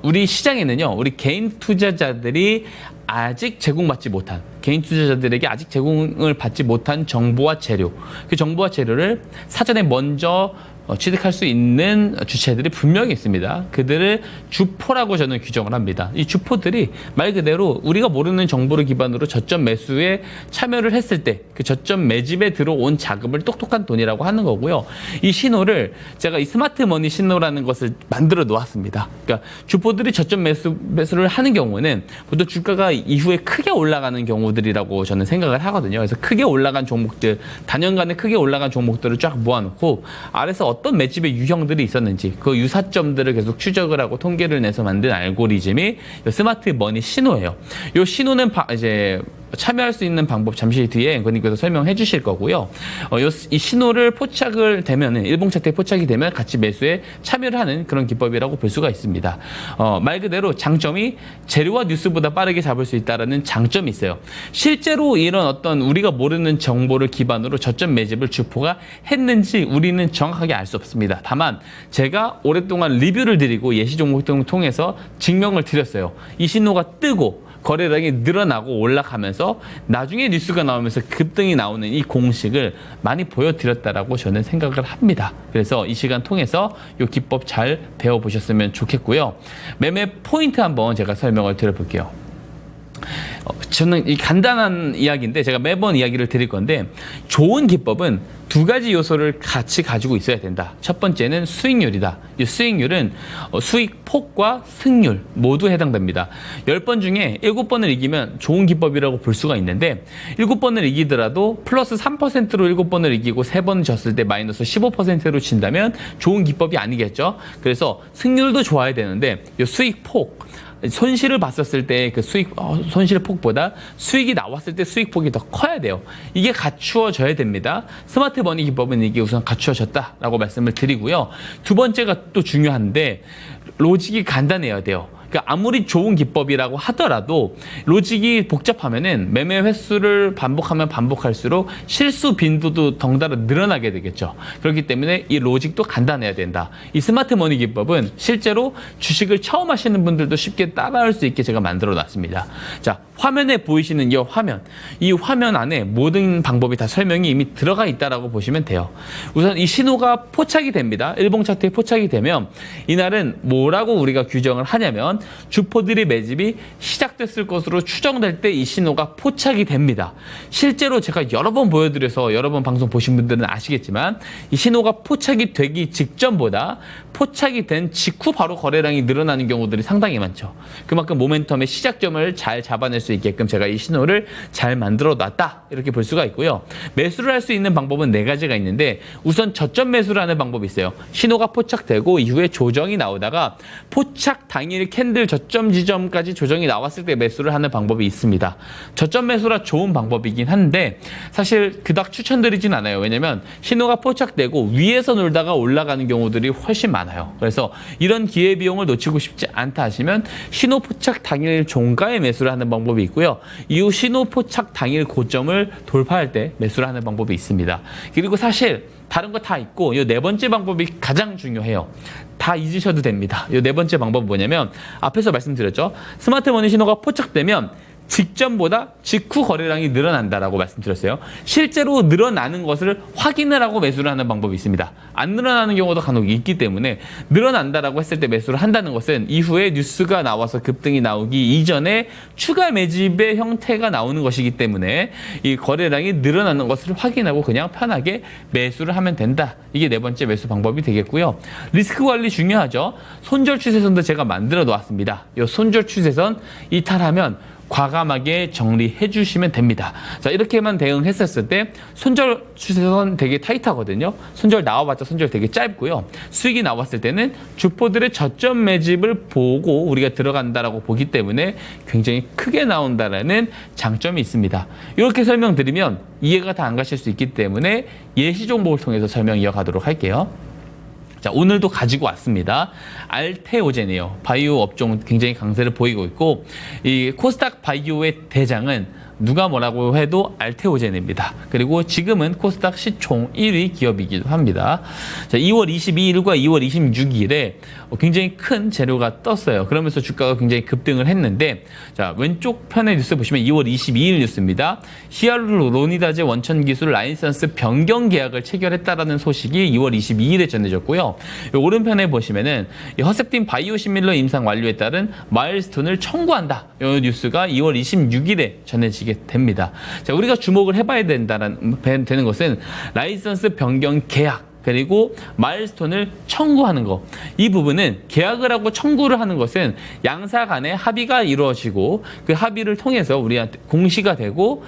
우리 시장에는요, 우리 개인 투자자들이 아직 제공받지 못한 개인 투자자들에게 아직 제공을 받지 못한 정보와 재료, 그 정보와 재료를 사전에 먼저 취득할 수 있는 주체들이 분명히 있습니다. 그들을 주포라고 저는 규정을 합니다. 이 주포들이 말 그대로 우리가 모르는 정보를 기반으로 저점 매수에 참여를 했을 때 그 저점 매집에 들어온 자금을 똑똑한 돈이라고 하는 거고요. 이 신호를 제가 이 스마트 머니 신호라는 것을 만들어 놓았습니다. 그러니까 주포들이 저점 매수를 하는 경우는 보통 주가가 이후에 크게 올라가는 경우들이라고 저는 생각을 하거든요. 그래서 크게 올라간 종목들, 단연간에 크게 올라간 종목들을 쫙 모아놓고 아래서 어떤 매집의 유형들이 있었는지 그 유사점들을 계속 추적을 하고 통계를 내서 만든 알고리즘이 스마트 머니 신호예요. 이 신호는 이제 참여할 수 있는 방법 잠시 뒤에 앵커님께서 설명해 주실 거고요. 이 신호를 포착을 되면은 일봉 차트에 포착이 되면 같이 매수에 참여를 하는 그런 기법이라고 볼 수가 있습니다. 말 그대로 장점이 재료와 뉴스보다 빠르게 잡을 수 있다라는 장점이 있어요. 실제로 이런 어떤 우리가 모르는 정보를 기반으로 저점 매집을 주포가 했는지 우리는 정확하게 알 수 없습니다. 다만 제가 오랫동안 리뷰를 드리고 예시 종목 등을 통해서 증명을 드렸어요. 이 신호가 뜨고 거래량이 늘어나고 올라가면서 나중에 뉴스가 나오면서 급등이 나오는 이 공식을 많이 보여드렸다라고 저는 생각을 합니다. 그래서 이 시간 통해서 이 기법 잘 배워보셨으면 좋겠고요. 매매 포인트 한번 제가 설명을 드려볼게요. 저는 이 간단한 이야기인데 제가 매번 이야기를 드릴 건데 좋은 기법은 두 가지 요소를 같이 가지고 있어야 된다. 첫 번째는 수익률이다. 이 수익률은 수익 폭과 승률 모두 해당됩니다. 10번 중에 7번을 이기면 좋은 기법이라고 볼 수가 있는데 7번을 이기더라도 플러스 3%로 7번을 이기고 3번 졌을 때 마이너스 15%로 친다면 좋은 기법이 아니겠죠. 그래서 승률도 좋아야 되는데 이 수익 폭 손실을 봤었을 때 그 수익 손실 폭보다 수익이 나왔을 때 수익 폭이 더 커야 돼요. 이게 갖추어져야 됩니다. 스마트 머니 기법은 이게 우선 갖추어졌다라고 말씀을 드리고요. 두 번째가 또 중요한데 로직이 간단해야 돼요. 그러니까 아무리 좋은 기법이라고 하더라도 로직이 복잡하면은 매매 횟수를 반복하면 반복할수록 실수 빈도도 덩달아 늘어나게 되겠죠. 그렇기 때문에 이 로직도 간단해야 된다. 이 스마트 머니 기법은 실제로 주식을 처음 하시는 분들도 쉽게 따라할 수 있게 제가 만들어 놨습니다. 자, 화면에 보이시는 이 화면 안에 모든 방법이 다 설명이 이미 들어가 있다라고 보시면 돼요. 우선 이 신호가 포착이 됩니다. 일봉 차트에 포착이 되면 이날은 뭐라고 우리가 규정을 하냐면 주포들의 매집이 시작됐을 것으로 추정될 때 이 신호가 포착이 됩니다. 실제로 제가 여러 번 보여드려서 여러 번 방송 보신 분들은 아시겠지만 이 신호가 포착이 되기 직전보다 포착이 된 직후 바로 거래량이 늘어나는 경우들이 상당히 많죠. 그만큼 모멘텀의 시작점을 잘 잡아낼 수 있게끔 제가 이 신호를 잘 만들어 놨다 이렇게 볼 수가 있고요. 매수를 할 수 있는 방법은 4가지가 있는데 우선 저점 매수를 하는 방법이 있어요. 신호가 포착되고 이후에 조정이 나오다가 포착 당일 캔들 저점 지점까지 조정이 나왔을 때 매수를 하는 방법이 있습니다. 저점 매수라 좋은 방법이긴 한데 사실 그닥 추천드리진 않아요. 왜냐면 신호가 포착되고 위에서 놀다가 올라가는 경우들이 훨씬 많아요. 그래서 이런 기회비용을 놓치고 싶지 않다 하시면 신호 포착 당일 종가에 매수를 하는 방법이 있고요. 이후 신호 포착 당일 고점을 돌파할 때 매수를 하는 방법이 있습니다. 그리고 사실 다른 거 다 있고 이 4번째 방법이 가장 중요해요. 다 잊으셔도 됩니다. 이 4번째 방법은 뭐냐면 앞에서 말씀드렸죠. 스마트 머니 신호가 포착되면 직전보다 직후 거래량이 늘어난다라고 말씀드렸어요. 실제로 늘어나는 것을 확인을 하고 매수를 하는 방법이 있습니다. 안 늘어나는 경우도 간혹 있기 때문에 늘어난다라고 했을 때 매수를 한다는 것은 이후에 뉴스가 나와서 급등이 나오기 이전에 추가 매집의 형태가 나오는 것이기 때문에 이 거래량이 늘어나는 것을 확인하고 그냥 편하게 매수를 하면 된다. 이게 4번째 매수 방법이 되겠고요. 리스크 관리 중요하죠. 손절 추세선도 제가 만들어 놓았습니다. 이 손절 추세선 이탈하면 과감하게 정리해 주시면 됩니다. 자, 이렇게만 대응했었을 때 손절 추세선 되게 타이트하거든요. 손절 나와봤자 손절 되게 짧고요. 수익이 나왔을 때는 주포들의 저점 매집을 보고 우리가 들어간다라고 보기 때문에 굉장히 크게 나온다라는 장점이 있습니다. 이렇게 설명드리면 이해가 다 안 가실 수 있기 때문에 예시 종목을 통해서 설명 이어가도록 할게요. 자, 오늘도 가지고 왔습니다. 알테오젠이에요. 바이오 업종 굉장히 강세를 보이고 있고 이 코스닥 바이오의 대장은 누가 뭐라고 해도 알테오젠입니다. 그리고 지금은 코스닥 시총 1위 기업이기도 합니다. 자, 2월 22일과 2월 26일에 굉장히 큰 재료가 떴어요. 그러면서 주가가 굉장히 급등을 했는데 자, 왼쪽 편의 뉴스 보시면 2월 22일 뉴스입니다. 히알루로니다제 원천기술 라이선스 변경 계약을 체결했다라는 소식이 2월 22일에 전해졌고요. 오른편에 보시면은 허셉틴 바이오시밀러 임상 완료에 따른 마일스톤을 청구한다. 이 뉴스가 2월 26일에 전해지게 됩니다. 자, 우리가 주목을 해봐야 되는 것은 라이선스 변경 계약 그리고 마일스톤을 청구하는 거. 이 부분은 계약을 하고 청구를 하는 것은 양사 간의 합의가 이루어지고 그 합의를 통해서 우리한테 공시가 되고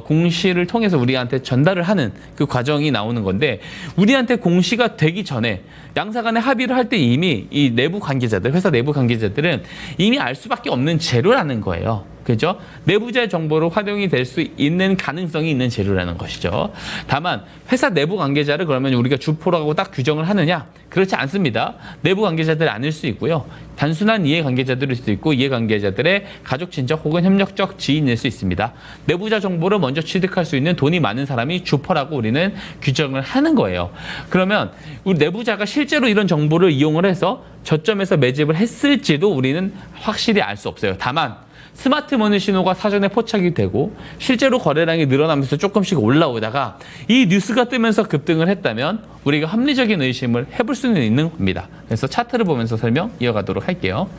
공시를 통해서 우리한테 전달을 하는 그 과정이 나오는 건데 우리한테 공시가 되기 전에 양사 간의 합의를 할 때 이미 이 내부 관계자들, 회사 내부 관계자들은 이미 알 수밖에 없는 재료라는 거예요. 그죠? 내부자 정보로 활용이 될 수 있는 가능성이 있는 재료라는 것이죠. 다만 회사 내부 관계자를 그러면 우리가 주포라고 딱 규정을 하느냐? 그렇지 않습니다. 내부 관계자들이 아닐 수 있고요. 단순한 이해관계자들일 수도 있고 이해관계자들의 가족, 친척 혹은 협력적 지인일 수 있습니다. 내부자 정보를 먼저 취득할 수 있는 돈이 많은 사람이 주포라고 우리는 규정을 하는 거예요. 그러면 우리 내부자가 실제로 이런 정보를 이용을 해서 저점에서 매집을 했을지도 우리는 확실히 알 수 없어요. 다만 스마트 머니 신호가 사전에 포착이 되고 실제로 거래량이 늘어나면서 조금씩 올라오다가 이 뉴스가 뜨면서 급등을 했다면 우리가 합리적인 의심을 해볼 수는 있는 겁니다. 그래서 차트를 보면서 설명 이어가도록 할게요.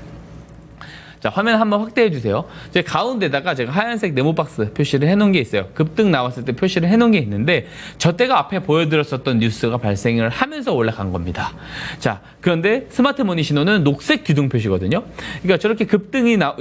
자, 화면 한번 확대해 주세요. 이제 가운데다가 제가 하얀색 네모박스 표시를 해놓은 게 있어요. 급등 나왔을 때 표시를 해놓은 게 있는데 저 때가 앞에 보여드렸었던 뉴스가 발생을 하면서 올라간 겁니다. 자, 그런데 스마트머니 신호는 녹색 기둥 표시거든요. 그러니까 저렇게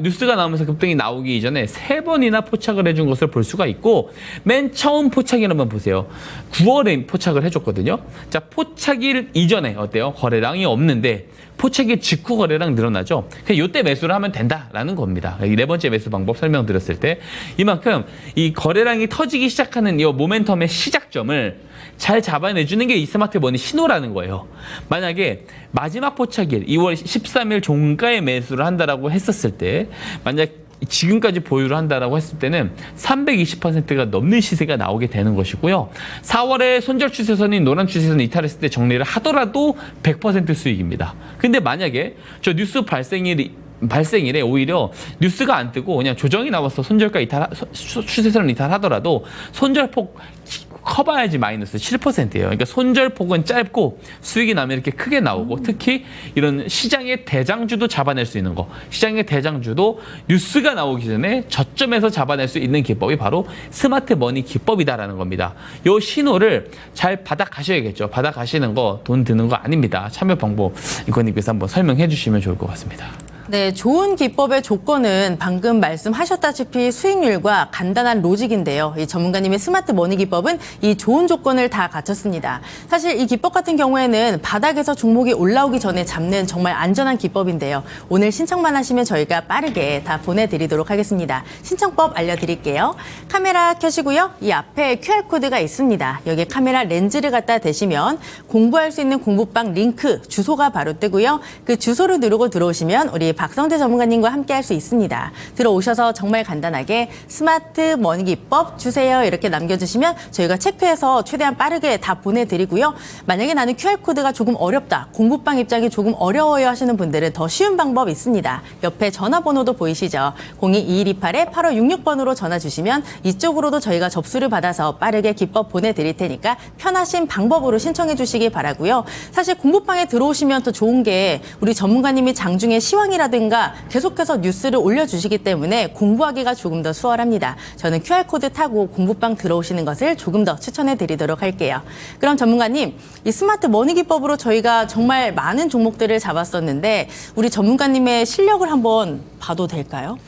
뉴스가 나오면서 급등이 나오기 이전에 3번이나 포착을 해준 것을 볼 수가 있고 맨 처음 포착일 한번 보세요. 9월에 포착을 해줬거든요. 자, 포착일 이전에 어때요? 거래량이 없는데 포착일 직후 거래량 늘어나죠. 그냥 이때 매수를 하면 된다라는 겁니다. 이 4번째 매수 방법 설명드렸을 때 이만큼 이 거래량이 터지기 시작하는 이 모멘텀의 시작점을 잘 잡아내주는 게 이 스마트머니 신호라는 거예요. 만약에 마지막 포착일 2월 13일 종가에 매수를 한다라고 했었을 때 만약 지금까지 보유를 한다라고 했을 때는 320%가 넘는 시세가 나오게 되는 것이고요. 4월에 손절 추세선인 노란 추세선 이탈했을 때 정리를 하더라도 100% 수익입니다. 근데 만약에 저 뉴스 발생일에 오히려 뉴스가 안 뜨고 그냥 조정이 나와서 손절가 추세선을 이탈하더라도 손절폭 커봐야지 마이너스 7%예요. 그러니까 손절폭은 짧고 수익이 나면 이렇게 크게 나오고 특히 이런 시장의 대장주도 잡아낼 수 있는 거. 시장의 대장주도 뉴스가 나오기 전에 저점에서 잡아낼 수 있는 기법이 바로 스마트머니 기법이다라는 겁니다. 이 신호를 잘 받아가셔야겠죠. 받아가시는 거 돈 드는 거 아닙니다. 참여 방법 이건님께서 한번 설명해 주시면 좋을 것 같습니다. 네, 좋은 기법의 조건은 방금 말씀하셨다시피 수익률과 간단한 로직인데요. 이 전문가님의 스마트 머니 기법은 이 좋은 조건을 다 갖췄습니다. 사실 이 기법 같은 경우에는 바닥에서 종목이 올라오기 전에 잡는 정말 안전한 기법인데요. 오늘 신청만 하시면 저희가 빠르게 다 보내드리도록 하겠습니다. 신청법 알려드릴게요. 카메라 켜시고요. 이 앞에 QR코드가 있습니다. 여기에 카메라 렌즈를 갖다 대시면 공부할 수 있는 공부방 링크 주소가 바로 뜨고요. 그 주소를 누르고 들어오시면 우리 박성재 전문가님과 함께 할 수 있습니다. 들어오셔서 정말 간단하게 스마트 머니 기법 주세요 이렇게 남겨주시면 저희가 체크해서 최대한 빠르게 다 보내드리고요. 만약에 나는 QR코드가 조금 어렵다, 공부방 입장이 조금 어려워요 하시는 분들은 더 쉬운 방법 있습니다. 옆에 전화번호도 보이시죠? 022128-8566번으로 전화 주시면 이쪽으로도 저희가 접수를 받아서 빠르게 기법 보내드릴 테니까 편하신 방법으로 신청해 주시기 바라고요. 사실 공부방에 들어오시면 더 좋은 게 우리 전문가님이 장중에 시황이라든가 계속해서 뉴스를 올려주시기 때문에 공부하기가 조금 더 수월합니다. 저는 QR코드 타고 공부방 들어오시는 것을 조금 더 추천해 드리도록 할게요. 그럼 전문가님, 이 스마트 머니 기법으로 저희가 정말 많은 종목들을 잡았었는데 우리 전문가님의 실력을 한번 봐도 될까요?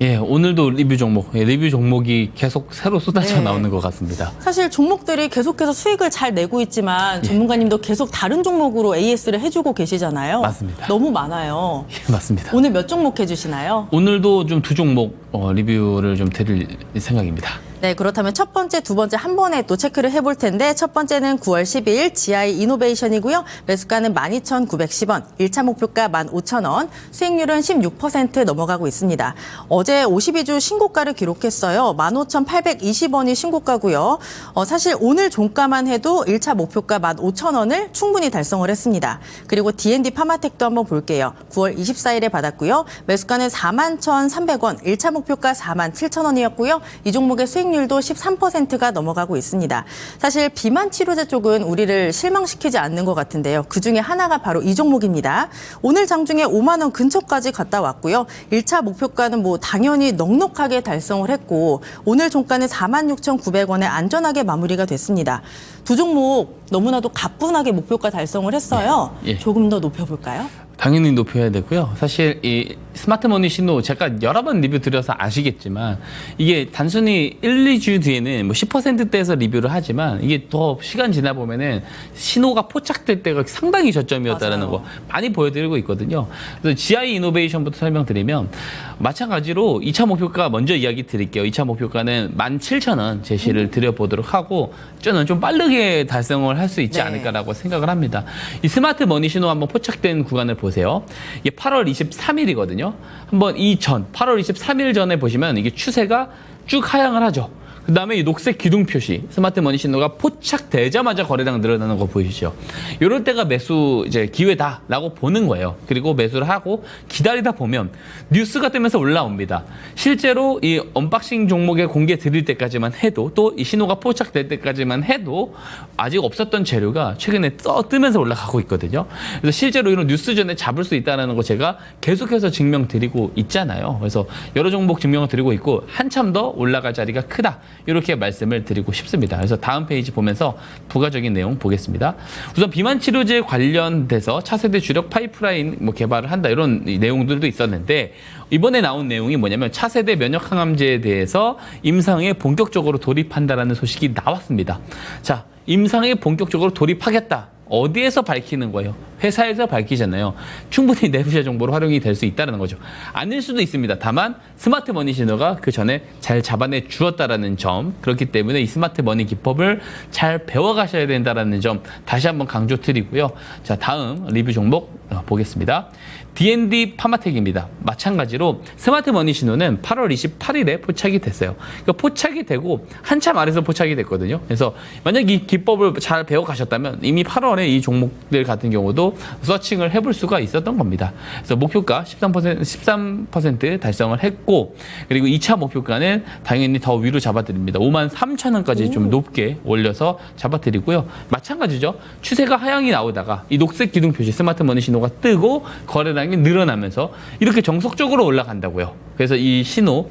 예, 오늘도 리뷰 종목이 계속 새로 쏟아져 나오는 것 같습니다. 사실 종목들이 계속해서 수익을 잘 내고 있지만 전문가님도 계속 다른 종목으로 AS를 해주고 계시잖아요. 맞습니다. 너무 많아요. 예, 맞습니다. 오늘 몇 종목 해주시나요? 오늘도 좀 2종목 리뷰를 좀 드릴 생각입니다. 네, 그렇다면 첫 번째, 두 번째 한 번에 또 체크를 해볼 텐데 첫 번째는 9월 12일 GI 이노베이션이고요. 매수가는 12,910원, 1차 목표가 15,000원, 수익률은 16% 넘어가고 있습니다. 어제 52주 신고가를 기록했어요. 15,820원이 신고가고요. 사실 오늘 종가만 해도 1차 목표가 15,000원을 충분히 달성을 했습니다. 그리고 D&D 파마텍도 한번 볼게요. 9월 24일에 받았고요. 매수가는 41,300원, 1차 목표가 47,000원이었고요. 이 종목의 수익률도 13%가 넘어가고 있습니다. 사실 비만 치료제 쪽은 우리를 실망시키지 않는 것 같은데요. 그중에 하나가 바로 이 종목입니다. 오늘 장중에 5만 원 근처까지 갔다 왔고요. 1차 목표가는 당연히 넉넉하게 달성을 했고 오늘 종가는 46,900원에 안전하게 마무리가 됐습니다. 두 종목 너무나도 가뿐하게 목표가 달성을 했어요. 예. 조금 더 높여볼까요? 당연히 높여야 되고요. 사실 이 스마트머니 신호 제가 여러 번 리뷰 드려서 아시겠지만 이게 단순히 1, 2주 뒤에는 10%대에서 리뷰를 하지만 이게 더 시간 지나 보면은 신호가 포착될 때가 상당히 저점이었다는 거 많이 보여드리고 있거든요. 그래서 GI 이노베이션부터 설명드리면 마찬가지로 2차 목표가 먼저 이야기 드릴게요. 2차 목표가는 17,000원 제시를 드려보도록 하고 저는 좀 빠르게 달성을 할 수 있지 않을까라고 생각을 합니다. 이 스마트머니 신호 한번 포착된 구간을 보세요. 이게 8월 23일이거든요. 한번 8월 23일 전에 보시면 이게 추세가 쭉 하향을 하죠. 그다음에 이 녹색 기둥 표시, 스마트 머니 신호가 포착되자마자 거래량 늘어나는 거 보이시죠? 이럴 때가 매수 이제 기회다라고 보는 거예요. 그리고 매수를 하고 기다리다 보면 뉴스가 뜨면서 올라옵니다. 실제로 이 언박싱 종목에 공개 드릴 때까지만 해도 또 이 신호가 포착될 때까지만 해도 아직 없었던 재료가 최근에 뜨면서 올라가고 있거든요. 그래서 실제로 이런 뉴스 전에 잡을 수 있다는 거 제가 계속해서 증명드리고 있잖아요. 그래서 여러 종목 증명을 드리고 있고 한참 더 올라갈 자리가 크다. 이렇게 말씀을 드리고 싶습니다. 그래서 다음 페이지 보면서 부가적인 내용 보겠습니다. 우선 비만 치료제 관련돼서 차세대 주력 파이프라인 개발을 한다 이런 내용들도 있었는데 이번에 나온 내용이 뭐냐면 차세대 면역 항암제에 대해서 임상에 본격적으로 돌입한다라는 소식이 나왔습니다. 자, 임상에 본격적으로 돌입하겠다. 어디에서 밝히는 거예요? 회사에서 밝히잖아요. 충분히 내부자 정보로 활용이 될 수 있다는 거죠. 아닐 수도 있습니다. 다만 스마트 머니 신호가 그 전에 잘 잡아내 주었다라는 점, 그렇기 때문에 이 스마트 머니 기법을 잘 배워가셔야 된다라는 점 다시 한번 강조드리고요. 자, 다음 리뷰 종목 보겠습니다. D&D 파마텍입니다. 마찬가지로 스마트 머니 신호는 8월 28일에 포착이 됐어요. 그러니까 포착이 되고 한참 아래서 포착이 됐거든요. 그래서 만약 이 기법을 잘 배워가셨다면 이미 8월에 이 종목들 같은 경우도 서칭을 해볼 수가 있었던 겁니다. 그래서 목표가 13% 달성을 했고 그리고 2차 목표가는 당연히 더 위로 잡아드립니다. 53,000원까지 좀 높게 올려서 잡아드리고요. 마찬가지죠. 추세가 하향이 나오다가 이 녹색 기둥 표시 스마트 머니 신호가 뜨고 거래량이 늘어나면서 이렇게 정석적으로 올라간다고요. 그래서 이 신호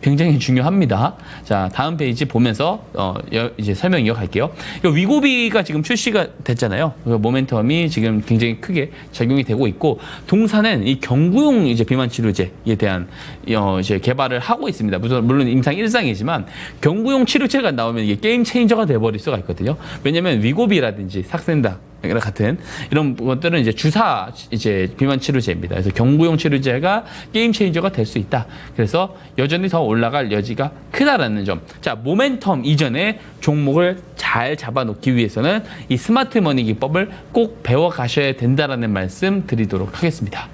굉장히 중요합니다. 자, 다음 페이지 보면서 이제 설명 이어갈게요. 위고비가 지금 출시가 됐잖아요. 모멘텀이 지금 굉장히 크게 작용이 되고 있고 동사는 이 경구용 이제 비만 치료제에 대한 이제 개발을 하고 있습니다. 물론 임상 1상이지만 경구용 치료제가 나오면 이게 게임 체인저가 돼버릴 수가 있거든요. 왜냐하면 위고비라든지 삭센다 같은 이런 것들은 이제 주사 이제 비만 치료제입니다. 그래서 경구용 치료제가 게임 체인저가 될 수 있다. 그래서 여전히 더 올라갈 여지가 크다라는 점. 자, 모멘텀 이전에 종목을 잘 잡아놓기 위해서는 이 스마트 머니 기법을 꼭 배워 가셔야 된다라는 말씀 드리도록 하겠습니다.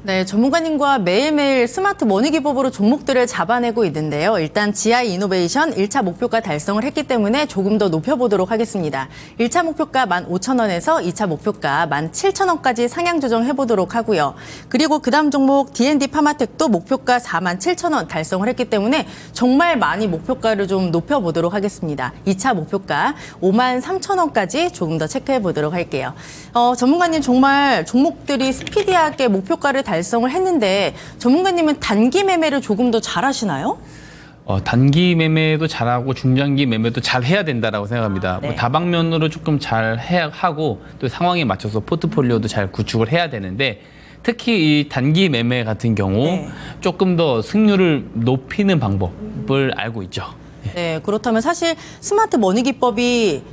네, 전문가님과 매일매일 스마트 머니 기법으로 종목들을 잡아내고 있는데요. 일단 GI 이노베이션 1차 목표가 달성을 했기 때문에 조금 더 높여보도록 하겠습니다. 1차 목표가 15,000원에서 2차 목표가 17,000원까지 상향 조정해보도록 하고요. 그리고 그 다음 종목 D&D 파마텍도 목표가 47,000원 달성을 했기 때문에 정말 많이 목표가를 좀 높여보도록 하겠습니다. 2차 목표가 53,000원까지 조금 더 체크해보도록 할게요. 전문가님 정말 종목들이 스피디하게 목표가를 달성을 했는데 전문가님은 단기 매매를 조금 더 잘하시나요? 단기 매매도 잘하고 중장기 매매도 잘 해야 된다라고 생각합니다. 네. 다방면으로 조금 잘 해야 하고 또 상황에 맞춰서 포트폴리오도 잘 구축을 해야 되는데 특히 이 단기 매매 같은 경우 네. 조금 더 승률을 높이는 방법을 알고 있죠. 네, 그렇다면 사실 스마트 머니 기법이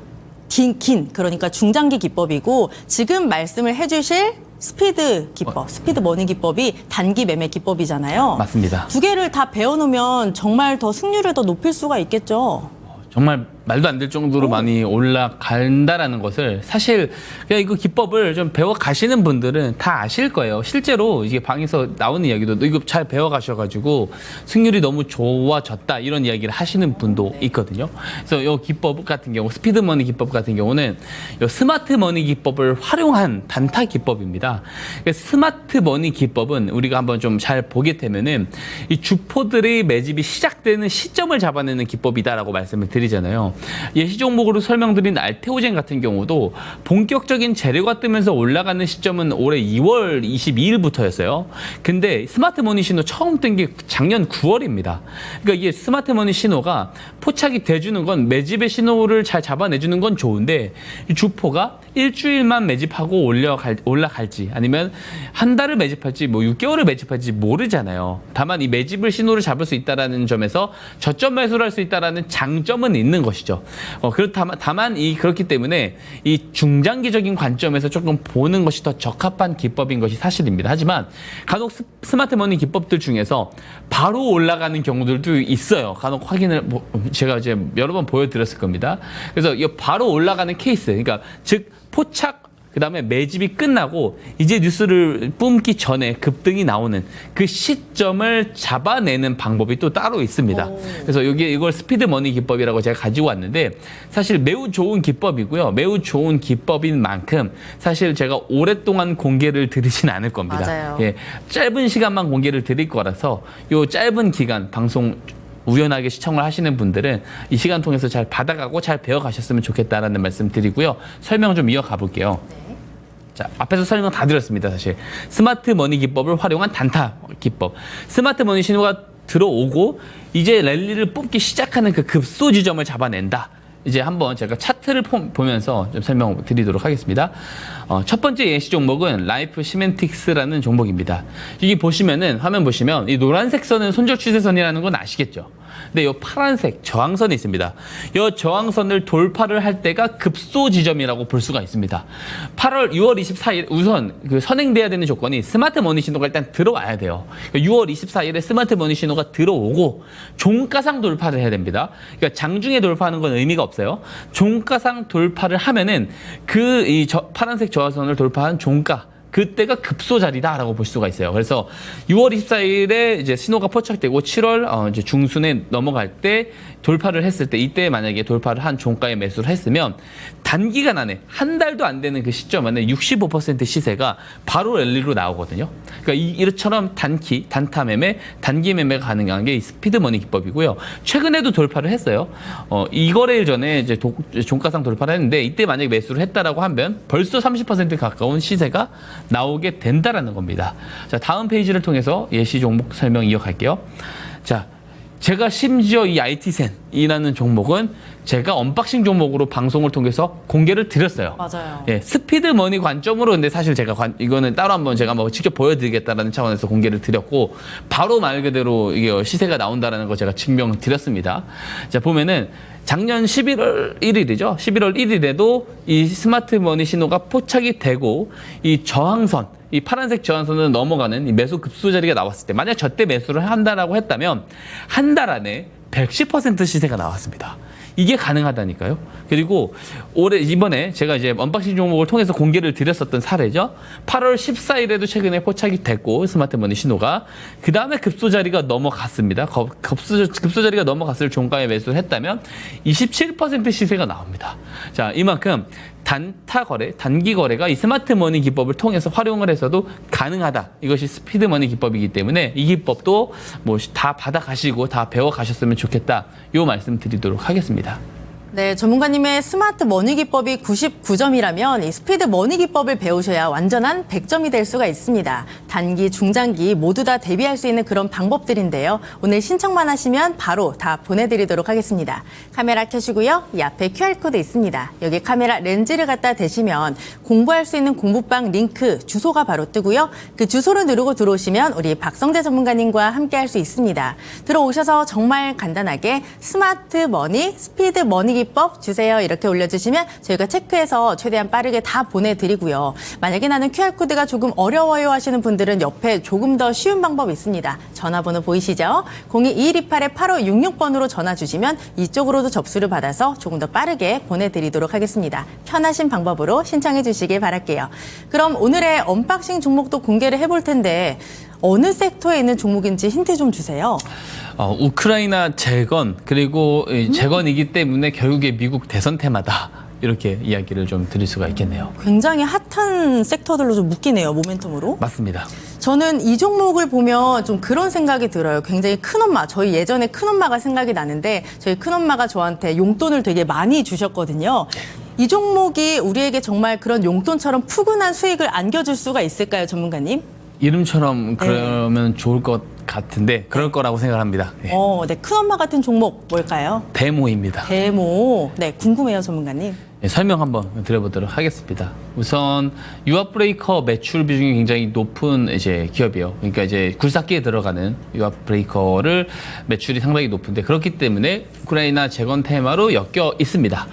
그러니까 중장기 기법이고 지금 말씀을 해주실 스피드 기법, 스피드 머니 기법이 단기 매매 기법이잖아요. 맞습니다. 두 개를 다 배워놓으면 정말 더 승률을 더 높일 수가 있겠죠. 정말 말도 안 될 정도로 많이 올라간다라는 것을 사실 그냥 이거 기법을 좀 배워 가시는 분들은 다 아실 거예요. 실제로 이게 방에서 나오는 이야기도 이거 잘 배워 가셔가지고 승률이 너무 좋아졌다 이런 이야기를 하시는 분도 있거든요. 그래서 이 기법 같은 경우 스피드 머니 기법 같은 경우는 이 스마트 머니 기법을 활용한 단타 기법입니다. 스마트 머니 기법은 우리가 한번 좀 잘 보게 되면은 이 주포들의 매집이 시작되는 시점을 잡아내는 기법이다라고 말씀을 드리잖아요. 예시 종목으로 설명드린 알테오젠 같은 경우도 본격적인 재료가 뜨면서 올라가는 시점은 올해 2월 22일부터였어요. 근데 스마트 머니 신호 처음 뜬 게 작년 9월입니다. 그러니까 이게 스마트 머니 신호가 포착이 돼주는 건 매집의 신호를 잘 잡아내주는 건 좋은데 이 주포가 일주일만 매집하고 올라갈지 아니면 한 달을 매집할지 뭐 6개월을 매집할지 모르잖아요. 다만 이 매집을 신호를 잡을 수 있다라는 점에서 저점 매수를 할 수 있다라는 장점은 있는 것이죠. 다만 그렇기 때문에 이 중장기적인 관점에서 조금 보는 것이 더 적합한 기법인 것이 사실입니다. 하지만 간혹 스마트 머니 기법들 중에서 바로 올라가는 경우들도 있어요. 간혹 제가 이제 여러 번 보여드렸을 겁니다. 그래서 이 바로 올라가는 케이스, 그러니까 즉 포착 그다음에 매집이 끝나고 이제 뉴스를 뿜기 전에 급등이 나오는 그 시점을 잡아내는 방법이 또 따로 있습니다. 그래서 이걸 스피드 머니 기법이라고 제가 가지고 왔는데 사실 매우 좋은 기법이고요. 매우 좋은 기법인 만큼 사실 제가 오랫동안 공개를 드리진 않을 겁니다. 맞아요. 예, 짧은 시간만 공개를 드릴 거라서 요 짧은 기간 방송 우연하게 시청을 하시는 분들은 이 시간 통해서 잘 받아가고 잘 배워가셨으면 좋겠다라는 말씀 드리고요. 설명 좀 이어가 볼게요. 자, 앞에서 설명 다 드렸습니다, 사실. 스마트 머니 기법을 활용한 단타 기법. 스마트 머니 신호가 들어오고 이제 랠리를 뽑기 시작하는 그 급소 지점을 잡아낸다. 이제 한번 제가 차트를 보면서 좀 설명 드리도록 하겠습니다. 첫 번째 예시 종목은 라이프 시멘틱스라는 종목입니다. 이게 보시면은, 화면 보시면 이 노란색 선은 손절 추세선이라는 건 아시겠죠? 근데 이 파란색 저항선이 있습니다. 이 저항선을 돌파를 할 때가 급소 지점이라고 볼 수가 있습니다. 6월 24일 우선 그 선행돼야 되는 조건이 스마트 머니 신호가 일단 들어와야 돼요. 6월 24일에 스마트 머니 신호가 들어오고 종가상 돌파를 해야 됩니다. 그러니까 장중에 돌파하는 건 의미가 없어요. 종가상 돌파를 하면은 파란색 저항선을 돌파한 종가, 그때가 급소 자리다라고 볼 수가 있어요. 그래서 6월 24일에 이제 신호가 포착되고 7월 이제 중순에 넘어갈 때 돌파를 했을 때, 이때 만약에 돌파를 한 종가에 매수를 했으면 단기간 안에 한 달도 안 되는 그 시점 안에 65% 시세가 바로 랠리로 나오거든요. 그러니까 이처럼 단타 매매, 단기 매매가 가능한 게 이 스피드 머니 기법이고요. 최근에도 돌파를 했어요. 이 거래일 전에 이제 종가상 돌파를 했는데 이때 만약에 매수를 했다라고 하면 벌써 30% 가까운 시세가 나오게 된다라는 겁니다. 자, 다음 페이지를 통해서 예시 종목 설명 이어갈게요. 자, 제가 심지어 이 IT센이라는 종목은 제가 언박싱 종목으로 방송을 통해서 공개를 드렸어요. 맞아요. 예, 스피드 머니 관점으로, 근데 사실 제가 이거는 따로 한번 제가 뭐 직접 보여드리겠다라는 차원에서 공개를 드렸고, 바로 말 그대로 이게 시세가 나온다라는 거 제가 증명을 드렸습니다. 자, 보면은 작년 11월 1일이죠. 11월 1일에도 이 스마트 머니 신호가 포착이 되고 이 저항선, 이 파란색 저항선을 넘어가는 이 매수 급소 자리가 나왔을 때, 만약 저때 매수를 한다라고 했다면 한 달 안에 110% 시세가 나왔습니다. 이게 가능하다니까요. 그리고 이번에 제가 이제 언박싱 종목을 통해서 공개를 드렸었던 사례죠. 8월 14일에도 최근에 포착이 됐고, 스마트 머니 신호가. 그 다음에 급소 자리가 넘어갔습니다. 급소 자리가 넘어갔을 종가에 매수를 했다면 27% 시세가 나옵니다. 자, 이만큼 단타 거래, 단기 거래가 이 스마트 머니 기법을 통해서 활용을 해서도 가능하다. 이것이 스피드 머니 기법이기 때문에 이 기법도 뭐 다 받아가시고 다 배워가셨으면 좋겠다. 요 말씀 드리도록 하겠습니다. 네, 전문가님의 스마트 머니 기법이 99점이라면 이 스피드 머니 기법을 배우셔야 완전한 100점이 될 수가 있습니다. 단기, 중장기 모두 다 대비할 수 있는 그런 방법들인데요. 오늘 신청만 하시면 바로 다 보내드리도록 하겠습니다. 카메라 켜시고요. 이 앞에 QR코드 있습니다. 여기 카메라 렌즈를 갖다 대시면 공부할 수 있는 공부방 링크 주소가 바로 뜨고요. 그 주소를 누르고 들어오시면 우리 박성재 전문가님과 함께 할 수 있습니다. 들어오셔서 정말 간단하게 스마트 머니, 스피드 머니 기법 주세요. 이렇게 올려주시면 저희가 체크해서 최대한 빠르게 다 보내드리고요. 만약에 나는 QR코드가 조금 어려워요 하시는 분들은 옆에 조금 더 쉬운 방법이 있습니다. 전화번호 보이시죠? 02-2128-8566번으로 전화 주시면 이쪽으로도 접수를 받아서 조금 더 빠르게 보내드리도록 하겠습니다. 편하신 방법으로 신청해 주시길 바랄게요. 그럼 오늘의 언박싱 종목도 공개를 해볼 텐데 어느 섹터에 있는 종목인지 힌트 좀 주세요. 우크라이나 재건, 그리고 재건이기 때문에 결국에 미국 대선 테마다. 이렇게 이야기를 좀 드릴 수가 있겠네요. 굉장히 핫한 섹터들로 좀 묶이네요, 모멘텀으로. 맞습니다. 저는 이 종목을 보면 좀 그런 생각이 들어요. 굉장히 큰엄마, 저희 예전에 큰엄마가 생각이 나는데 저희 큰엄마가 저한테 용돈을 되게 많이 주셨거든요. 이 종목이 우리에게 정말 그런 용돈처럼 푸근한 수익을 안겨줄 수가 있을까요, 전문가님? 이름처럼 그러면 좋을 것 같은데 그럴 거라고 생각합니다. 네. 네, 큰엄마 같은 종목 뭘까요? 데모입니다. 데모. 네, 궁금해요, 전문가님. 네, 설명 한번 드려보도록 하겠습니다. 우선 유압 브레이커 매출 비중이 굉장히 높은 이제 기업이에요. 그러니까 이제 굴삭기에 들어가는 유압 브레이커를 매출이 상당히 높은데, 그렇기 때문에 우크라이나 재건 테마로 엮여 있습니다.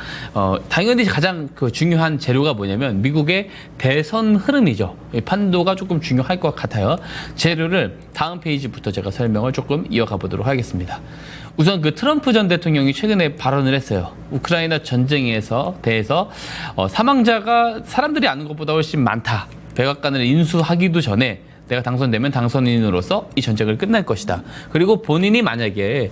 당연히 가장 그 중요한 재료가 뭐냐면 미국의 대선 흐름이죠. 판도가 조금 중요할 것 같아요. 재료를 다음 페이지부터 제가 설명을 조금 이어가 보도록 하겠습니다. 우선 그 트럼프 전 대통령이 최근에 발언을 했어요. 우크라이나 전쟁에서 대해서 사망자가 사람들이 아는 것보다 훨씬 많다. 백악관을 인수하기도 전에 내가 당선되면 당선인으로서 이 전쟁을 끝날 것이다. 그리고 본인이 만약에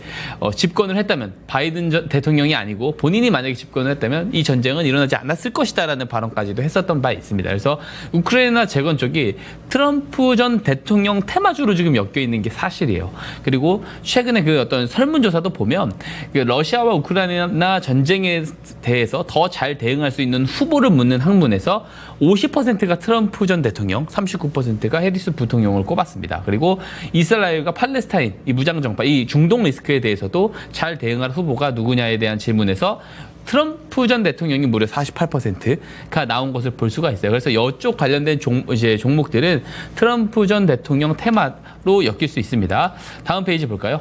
집권을 했다면 바이든 대통령이 아니고 본인이 만약에 집권을 했다면 이 전쟁은 일어나지 않았을 것이다라는 발언까지도 했었던 바 있습니다. 그래서 우크라이나 재건 쪽이 트럼프 전 대통령 테마주로 지금 엮여 있는 게 사실이에요. 그리고 최근에 그 어떤 설문조사도 보면 그 러시아와 우크라이나 전쟁에 대해서 더 잘 대응할 수 있는 후보를 묻는 학문에서 50%가 트럼프 전 대통령, 39%가 해리스 부통령을 꼽았습니다. 그리고 이스라엘과 팔레스타인, 이 무장정파, 이 중동 리스크에 대해서도 잘 대응할 후보가 누구냐에 대한 질문에서 트럼프 전 대통령이 무려 48%가 나온 것을 볼 수가 있어요. 그래서 이쪽 관련된 종목들은 트럼프 전 대통령 테마로 엮일 수 있습니다. 다음 페이지 볼까요?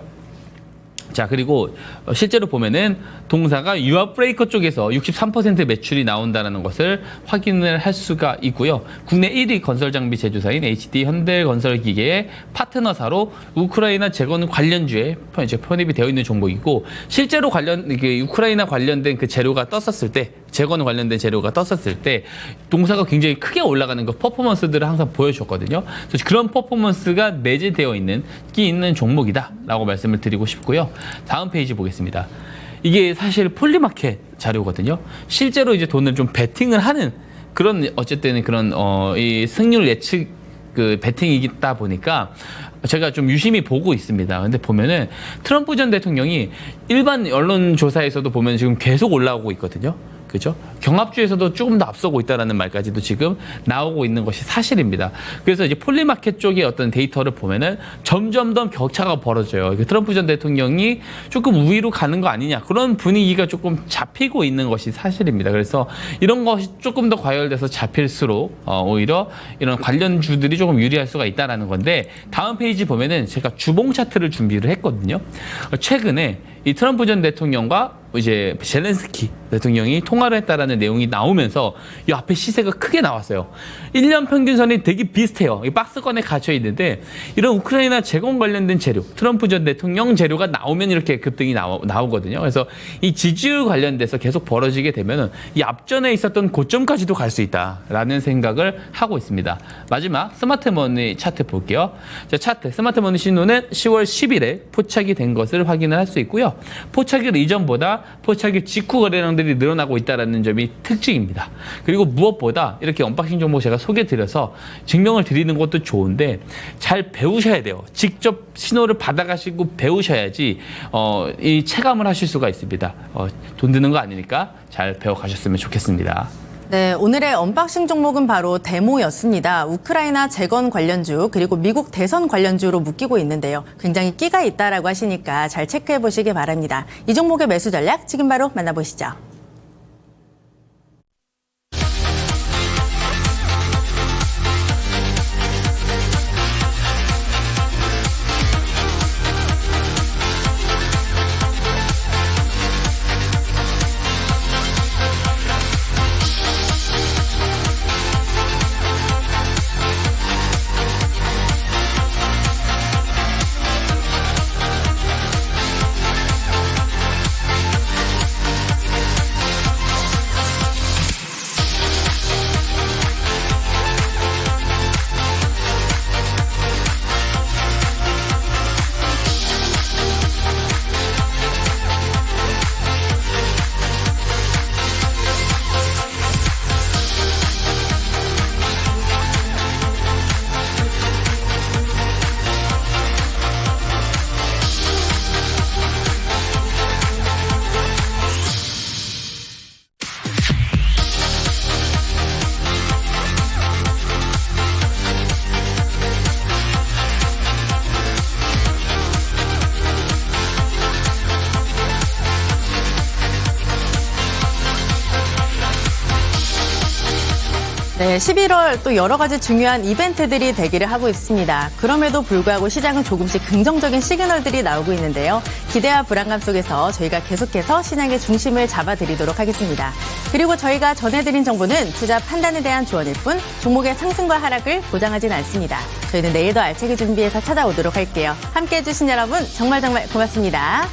자, 그리고 실제로 보면은 동사가 유압 브레이커 쪽에서 63% 매출이 나온다는 것을 확인을 할 수가 있고요. 국내 1위 건설 장비 제조사인 HD 현대건설기계의 파트너사로 우크라이나 재건 관련주에 이제 편입이 되어 있는 종목이고, 실제로 우크라이나 관련된 그 재료가 떴었을 때, 재건 관련된 재료가 떴었을 때 동사가 굉장히 크게 올라가는 그 퍼포먼스들을 항상 보여줬거든요. 그래서 그런 퍼포먼스가 내재되어 있는 끼 있는 종목이다라고 말씀을 드리고 싶고요. 다음 페이지 보겠습니다. 이게 사실 폴리마켓 자료거든요. 실제로 이제 돈을 좀 베팅을 하는 그런 어쨌든 그런 이 승률 예측 그 베팅이다 보니까 제가 좀 유심히 보고 있습니다. 근데 보면은 트럼프 전 대통령이 일반 언론 조사에서도 보면 지금 계속 올라오고 있거든요. 그죠? 경합주에서도 조금 더 앞서고 있다는 말까지도 지금 나오고 있는 것이 사실입니다. 그래서 이제 폴리마켓 쪽의 어떤 데이터를 보면은 점점 더 격차가 벌어져요. 트럼프 전 대통령이 조금 우위로 가는 거 아니냐, 그런 분위기가 조금 잡히고 있는 것이 사실입니다. 그래서 이런 것이 조금 더 과열돼서 잡힐수록 오히려 이런 관련주들이 조금 유리할 수가 있다는 건데, 다음 페이지 보면은 제가 주봉 차트를 준비를 했거든요. 최근에 이 트럼프 전 대통령과 이제 젤렌스키 대통령이 통화를 했다라는 내용이 나오면서 이 앞에 시세가 크게 나왔어요. 1년 평균선이 되게 비슷해요. 이 박스권에 갇혀 있는데, 이런 우크라이나 재건 관련된 재료, 트럼프 전 대통령 재료가 나오면 이렇게 급등이 나오거든요. 그래서 이 지지율 관련돼서 계속 벌어지게 되면 이 앞전에 있었던 고점까지도 갈 수 있다라는 생각을 하고 있습니다. 마지막 스마트머니 차트 볼게요. 자, 차트 스마트머니 신호는 10월 10일에 포착이 된 것을 확인을 할 수 있고요. 포착일 이전보다 포착일 직후 거래량들이 늘어나고 있다는 점이 특징입니다. 그리고 무엇보다 이렇게 언박싱 정보 제가 소개드려서 증명을 드리는 것도 좋은데 잘 배우셔야 돼요. 직접 신호를 받아가시고 배우셔야지 이 체감을 하실 수가 있습니다. 돈 드는 거 아니니까 잘 배워가셨으면 좋겠습니다. 네, 오늘의 언박싱 종목은 바로 데모였습니다. 우크라이나 재건 관련주 그리고 미국 대선 관련주로 묶이고 있는데요. 굉장히 끼가 있다라고 하시니까 잘 체크해 보시기 바랍니다. 이 종목의 매수 전략 지금 바로 만나보시죠. 네, 11월 또 여러 가지 중요한 이벤트들이 대기를 하고 있습니다. 그럼에도 불구하고 시장은 조금씩 긍정적인 시그널들이 나오고 있는데요. 기대와 불안감 속에서 저희가 계속해서 시장의 중심을 잡아드리도록 하겠습니다. 그리고 저희가 전해드린 정보는 투자 판단에 대한 조언일 뿐 종목의 상승과 하락을 보장하진 않습니다. 저희는 내일도 알차게 준비해서 찾아오도록 할게요. 함께해 주신 여러분 정말 고맙습니다.